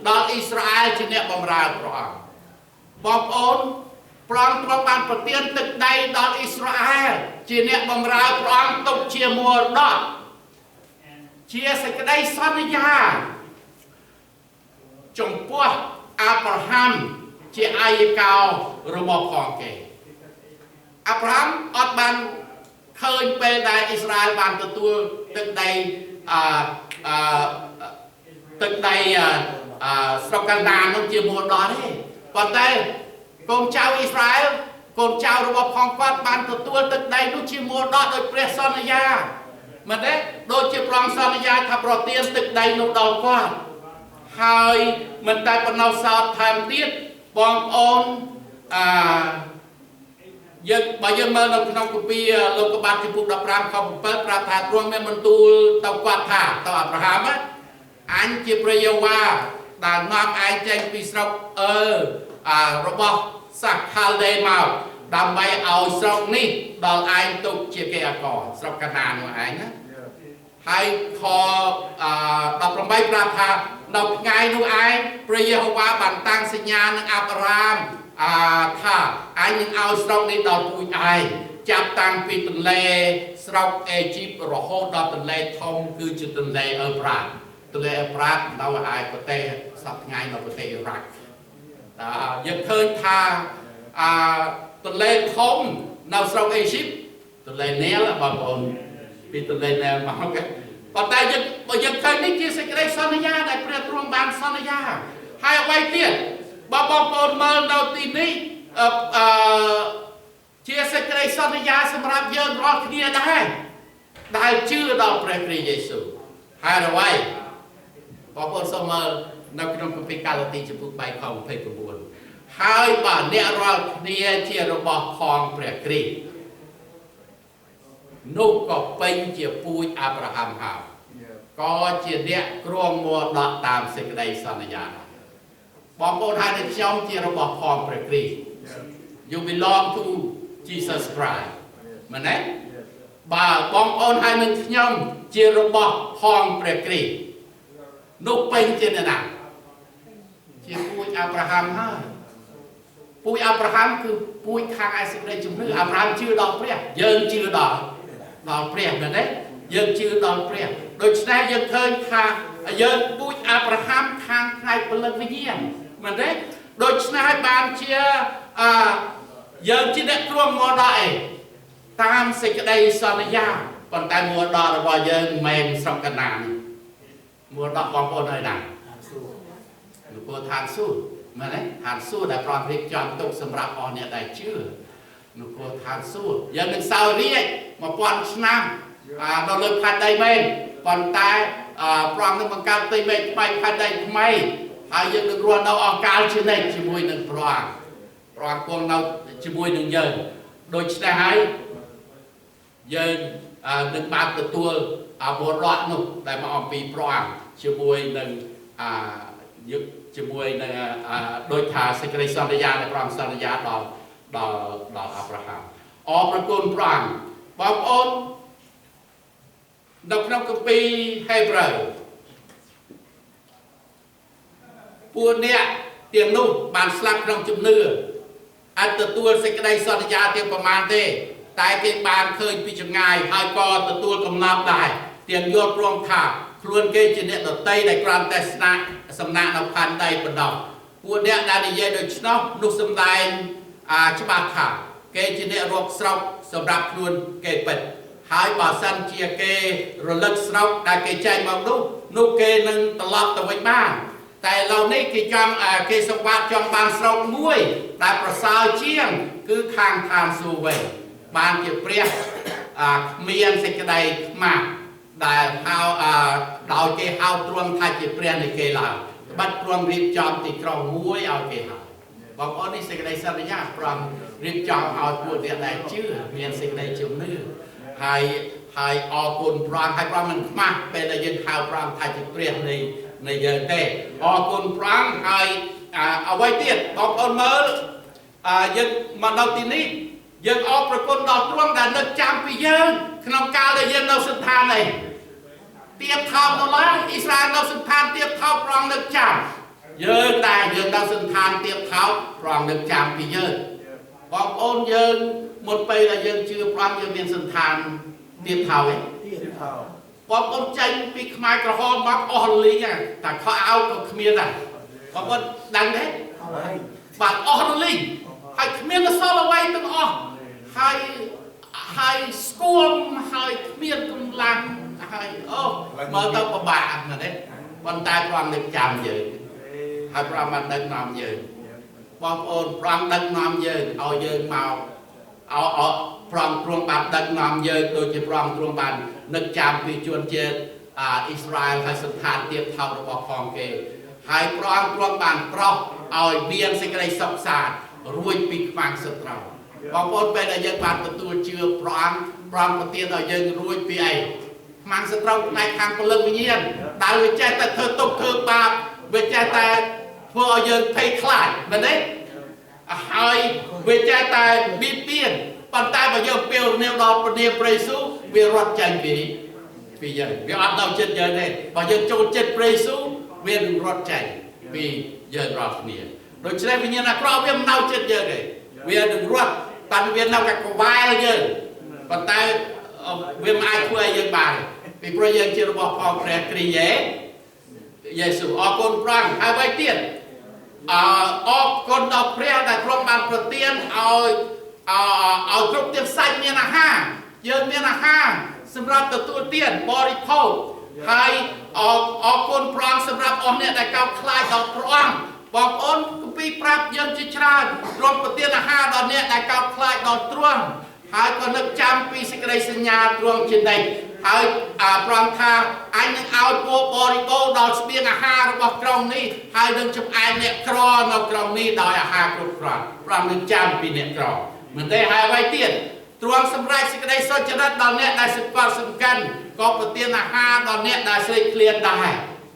ดอลอิสราเอลชนิดบำราพระองค์บองอนปรองตรวงบางประเตียนตึกใดดอลอิสราเอลชนิดบำราพระองค์ตกเชียมัวดอเชียสกได้สัญญาจงพวกอับราฮัมที่อายกาวระบบของเกอับราฮัมอดบันเคยเป็นในอิสราเอลบันตัวตึกใดตึกใดสกัดนานน้องเจียมหัวดอนี่ปัจจัยกองเจ้าอิสราเอลกองเจ้าระบบของกัดบันตัวตึกใดน้องเจียมหัวดอโดยเปรียสัญญามันได้โดยเจียปรองสัญญาทับรอเตียนตึกใดน้องดอกัดให้มันได้ปนเอาสาวทำติดบองอนยังบางยังมาเราขนมกุปีเรากบาดที่ผูกดับรามเขาเปิดปราถาตรวงแม่มันตูเตากวาดถาเตาอับราฮัมอันจีประโยว่าด่านน้ำไอเจนปีสระระบบสักฮาเลมาดำไปเอาสระนี้ดอลไอตุกเชียเกียก่อนสระขนาดว่าไอ้นะให้คอดับลงไปปราถาดอกไงนูไอประโยว่าบันตั้งสัญญาณอับรามถ้าไอ้ยังเอาสระนี้ดอกปุยไอจับตั้งปีตุนเลสระเอจิปต์รอโฮดอกตุนเลทองคือจุดตุนเลเอปราตุนเลเอปราเราไอประเทศสับไงเราประเทศอิรักยังเคยทาตุนเลทองเราสระเอจิปต์ตุนเลเนลบางคนปีตุนเลเนลมาโอเคปัจจัยยัง បើយើងឃើញនេះជាសេចក្តីសន្យាដែលព្រះទ្រង់បានសន្យាហើយអ្វីទៀតបងប្អូនមើលនៅទីនេះជាសេចក្តីសន្យាសម្រាប់យើងរាល់គ្នាដែរដែលជឿដល់ព្រះគ្រីស្ទយេស៊ូវហើយអ្វីបងប្អូនសូមមើលនៅក្នុងគម្ពីរកាឡាទីចំពោះ3ខ29ហើយបើអ្នករាល់គ្នាជារបស់ផងព្រះគ្រីស្ទនោះក៏ពេញជាពូជអាប់រ៉ាហាំហើយក៏ជាអ្នកគ្រងមរតកតាមសេចក្តីសន្យាបងប្អូនហើយនឹងខ្ញុំជារបស់ផងព្រះគ្រីស្ទ You belong to Jesus Christ មែនទេបើបងប្អូនហើយនឹងខ្ញុំជារបស់ផងព្រះគ្រីស្ទនោះពេញជាអ្នកណាជាពូជអាប់រ៉ាហាំហើយពូជអាប់រ៉ាហាំគឺពូជខាងឯសេចក្តីជំនឿអាប់រ៉ាហាំជឿដល់ព្រះយើងជឿដល់ព្រះមែនទេយើងជឿដល់ព្រះដូច្នេះយើងឃើញថាយើងពូជអាប់រ៉ាហាំខាងផ្នែកពលិតវិញ្ញាណមែនទេដូច្នេះបានជាយើងជាអ្នកគ្រងមរតកតាមសេចក្តីសន្យាប៉ុន្តែមរតករបស់យើងមិនមែនស្រុកកណ្ដាលមរតកបងប្អូនហើយណានគរឋានសួគ៌មែនទេឋានសួគ៌ដែលព្រះរៀបចំទុកសម្រាប់អស់អ្នកដែលជឿនគរឋានសួគ៌យើងនឹងសោយរាជ្យ1000ឆ្នាំនៅលើផែនដីមែនប៉ុន្តែព្រះនឹងបង្កើតទីមេឃថ្មីផែនដីថ្មីហើយយើងនឹងរស់នៅអង្កាលជានិច្ចជាមួយនឹងព្រះគង់នៅជាមួយនឹងយើងដូច្នេះហើយយើងនឹងបានទទួលមរតកនោះដែលមកអំពីព្រះជាមួយនឹងជាមួយនឹងដោយថាសេចក្តីសន្យាដែលព្រះសន្យាដល់អាប់រ៉ាហាំអរព្រគុណព្រះបងប្អូននៅក្នុងគម្ពីរហេព្រើរពួកអ្នកទាំងនោះបានស្លាប់ក្នុងជំនឿអាចទទួលសេចក្តីសន្យាទាំងប្រមាណទេតែគេបានឃើញពីចម្ងាយហើយក៏ទទួលកំណត់ដែរទាំងយល់ព្រមថាខ្លួនគេជាអ្នកដតីដែលក្រាន់តែសំណាក់នៅផែនដីប៉ុណ្ណោះពួកអ្នកដែលនិយាយដូច្នោះនោះសម្ដែងច្បាស់ថាគេជាអ្នករកស្រុកសម្រាប់ខ្លួនគេពិតហើយបើសិនជាគេរលឹកស្រុកដែលគេចែកមកនោះគេនឹងត្រឡប់ទៅវិញបានតែឥឡូវនេះគេសង្វាតចង់បានស្រុកមួយដែលប្រសើរជាងគឺខាងឋានសួគ៌វិញបានជាព្រះគ្មានសេចក្តីខ្មាស់ដែលហៅដោយគេហៅទ្រង់ថាជាព្រះនៃគេឡើយបាត់ទ្រង់រៀបចំទីក្រុងមួយឲ្យគេហើយបងប្អូននេះសេចក្តីសន្យាព្រះរៀបចំឲ្យពួកអ្នកដែលជឿមានសេចក្តីជំនឿហើយអរគុណព្រះហើយព្រះមិនខ្មាស់ពេលដែលយើងហៅព្រះថាជាព្រះនៃយើងទេអរគុណព្រះហើយអ្វីទៀតបងប្អូនមើលយើងមកដល់ទីនេះយើងអរព្រគុណដល់ទ្រង់ដែលនឹកចាំពីយើងក្នុងកាលដែលយើងនៅសន្តាននេះទៀបថោកនៅឡើយអ៊ីស្រាអែលនៅសន្តានទៀបថោកព្រះអង្គនឹកចាំយើងដែរយើងនៅសន្តានទៀបថោកព្រះអង្គនឹកចាំពីយើងបងប្អូនយើងមុនពេលដែលយើងជឿព្រះយើងមានសន្តានទៀបថោកទេបងប្អូនចេញពីខ្មែរក្រហមមកអស់លីងតែខោអាវក៏គ្មានដែរបងប្អូនដឹងទេបាទអស់លីងហើយគ្មានអសល់អ្វីទាំងអស់ហើយស្គមហើយគ្មានកម្លាំងហើយមើលទៅពិបាកណាស់ទេប៉ុន្តែព្រះនឹងចាំយើងហើយព្រះបានដឹកនាំយើងបងប្អូនព្រះដឹកនាំយើងឲ្យយើងមកព្រះទ្រង់បានដឹកនាំយើងដូចជាព្រះទ្រង់បាននឹកចាំពីជនជាតិអ៊ីស្រាអែលហើយសន្តានទៀបថោករបស់ផងគេហើយព្រះទ្រង់បានប្រោសឲ្យមានសេចក្តីសុខសាន្តរួចពីខ្មាំងសត្រូវបងប្អូនពេលដែលយើងបានទទួលជឿព្រះប្រទានឲ្យយើងរួចពីអីខ្មាំងសត្រូវផ្នែកខាងពលិវិញ្ញាណដែលវាចេះតែធ្វើទុកធ្វើបាបវាចេះតែធ្វើឲ្យយើងភ័យខ្លាចមែនទេហើយវាចេះតែបៀតបៀនប៉ុន្តែបើយើងពេលនាមដល់ព្រះនាមព្រះយេស៊ូវវារត់ចេញពីយើងវាអត់ដល់ចិត្តយើងទេបើយើងចូលចិត្តព្រះយេស៊ូវវានឹងរត់ចេញពីយើងរាល់គ្នាដូច្នេះវិញ្ញាណអាក្រក់វាមិននៅចិត្តយើងទេវានឹងរត់តែវានៅតែក្បែរយើងប៉ុន្តែវាមិនអាចធ្វើឲ្យយើងបានពីព្រោះយើងជារបស់ផងព្រះគ្រីស្ទយេស៊ូវអរគុណព្រះហើយអ្វីទៀតអរគុណដល់ព្រះដែលទ្រង់បានប្រទានឲ្យគ្រប់ទាំងសាច់មានអាហារយើងមានអាហារសម្រាប់ទទួលទានបរិភោគ ហើយអរគុណព្រះអង្គសម្រាប់អស់អ្នកដែលកោតខ្លាចដល់ព្រះអង្គបងប្អូនគម្ពីរប្រាប់យើងជាច្រើនទ្រង់ប្រទានអាហារដល់អ្នកដែលកោតខ្លាចដល់ទ្រង់ហើយក៏នឹកចាំពីសេចក្តីសញ្ញាទ្រង់ជានិច្ចហើយប្រំថាអញនឹងឲ្យពួកបរិបូរដល់ស្បៀងអាហាររបស់ក្រុងនេះហើយនឹងចំអែងអ្នកក្រនៅក្រុងនេះដោយអាហារគ្រប់គ្រាន់ព្រះអង្គនឹងចាំពីអ្នកក្រមិនទេហើយអ្វីទៀតទ្រង់សម្រេចសេចក្តីសុចរិតដល់អ្នកដែលសង្កត់សង្កិនក៏ប្រទានអាហារដល់អ្នកដែលស្រេកឃ្លានដែរ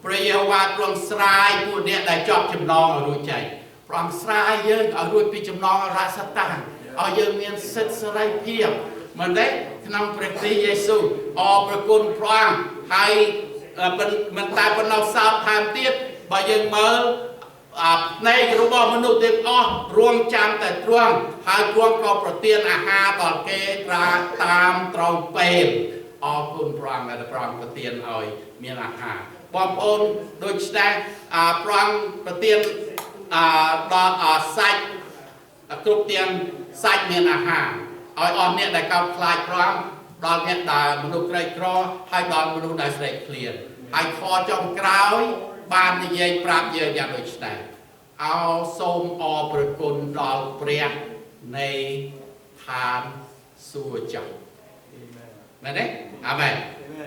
ព្រះយេហូវ៉ាទ្រង់ស្រាយពួកអ្នកដែលជាប់ចំណងឲ្យរួចចេញព្រះអង្គស្រាយយើងឲ្យរួចពីចំណងរសតានឲ្យយើងមានសិទ្ធិសេរីភាពមែនទេក្នុងព្រះគ្រីស្ទយេស៊ូវអរព្រគុណព្រះអង្គហើយមិនតែប៉ុណ្ណោះសោតថែមទៀតបើយើងមើលភ្នែករបស់មនុស្សទាំងអស់រួមចាំតែទ្រង់ហើយទ្រង់ក៏ប្រទានអាហារដល់គេតាមត្រូវពេលអរគុណព្រះអង្គដែលព្រះអង្គប្រទានឲ្យមានអាហារបងប្អូនដូចស្ដេចព្រះអង្គប្រទានដល់សាច់គ្រប់ទាំងសាច់មានអាហារឲ្យអស់អ្នកដែលកោតខ្លាចព្រះអង្គដល់អ្នកដែលមនុស្សក្រីក្រហើយដល់មនុស្សដែលស្រេកឃ្លានហើយខចុងក្រោយបាននិយាយប្រាប់យើងយ៉ាងដូចនេះអោសូមអរព្រគុណដល់ព្រះនៃឋានសួគ៌ចុះមែនទេអាមែន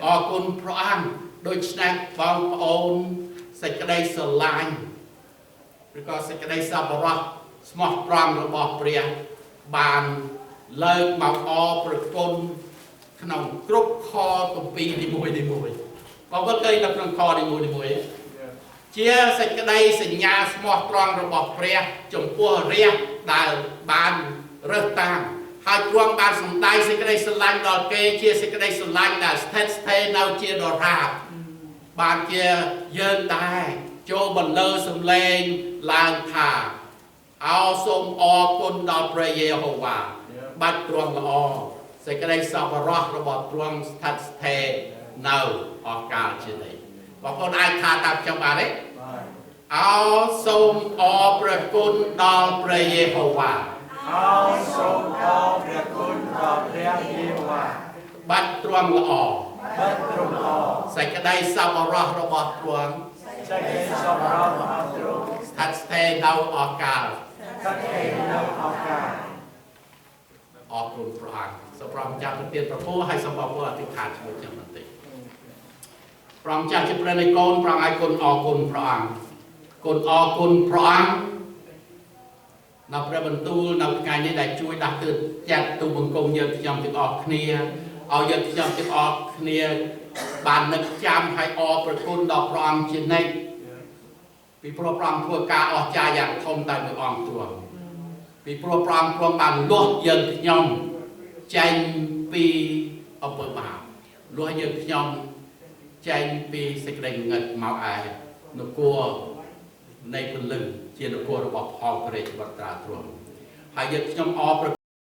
អរគុណព្រះអង្គដូចនេះបងប្អូនសេចក្តីស្រឡាញ់ឬក៏សេចក្តីសប្បុរសស្មោះត្រង់របស់ព្រះបានលើកមកអរព្រគុណក្នុងគ្រប់ខគម្ពីរនីមួយៗបងប្អូនឃើញនៅក្នុងខនីមួយៗជាសេចក្តីសញ្ញាស្មោះត្រង់របស់ព្រះចំពោះរាជដែលបានរើសតាំងហើយទ្រង់បានសម្ដែងសេចក្តីស្រឡាញ់ដល់គេជាសេចក្តីស្រឡាញ់ដែលស្ថិតស្ថេរនៅជាដរាបបានជាយើងដែរចូលបន្លឺសំឡេងឡើងថាអោសូមអរគុណដល់ព្រះយេហូវ៉ាបាត់ទ្រង់ល្អសេចក្តីសប្បុរសរបស់ទ្រង់ស្ថិតស្ថេរនៅអកាលជានិច្ចបងប្អូនអាចថាតាមខ្ញុំបានទេអោសូមអរព្រះគុណដល់ព្រះយេហូវ៉ាអោសូមអរព្រះគុណដល់ព្រះយេហូវ៉ាបាត់ទ្រង់ល្អបាត់ទ្រង់ល្អសេចក្តីសប្បុរសរបស់ទ្រង់សេចក្តីសប្បុរសរបស់ទ្រង់ស្ថិតស្ថេរនៅអកាលស្ថិតស្ថេរនៅអកាលអរគុណព្រះអង្គសូមព្រះម្ចាស់ប្រទានប្រពោឲ្យសម្បត្តិអធិដ្ឋានជាមួយខ្ញុំបន្តិចព្រះម្ចាស់ជាព្រះនៃកូនព្រះអង្គឲ្យគុណអរគុណព្រះអង្គគុណអរគុណព្រះអង្គនៅព្រះបន្ទូលនៅថ្ងៃនេះដែលជួយដាស់តឿនចាត់ទូបង្គំយើងខ្ញុំទាំងអស់គ្នាឲ្យយើងខ្ញុំទាំងអស់គ្នាបាននឹកចាំឲ្យអរព្រគុណដល់ព្រះអង្គជានិច្ចពីព្រោះព្រះអង្គធ្វើការអស្ចារ្យយ៉ាងធំតែមួយអង្គទ្រង់ពីព្រោះព្រះអង្គបានលាស់យើងខ្ញុំចេញពីអំពើបាបលាស់យើងខ្ញុំចេញពីសេចក្តីងឹតមកឯនគរនៃពលឹងជានគររបស់ផលព្រះរាជបុត្រាទ្រង់ហើយយើងខ្ញុំអរ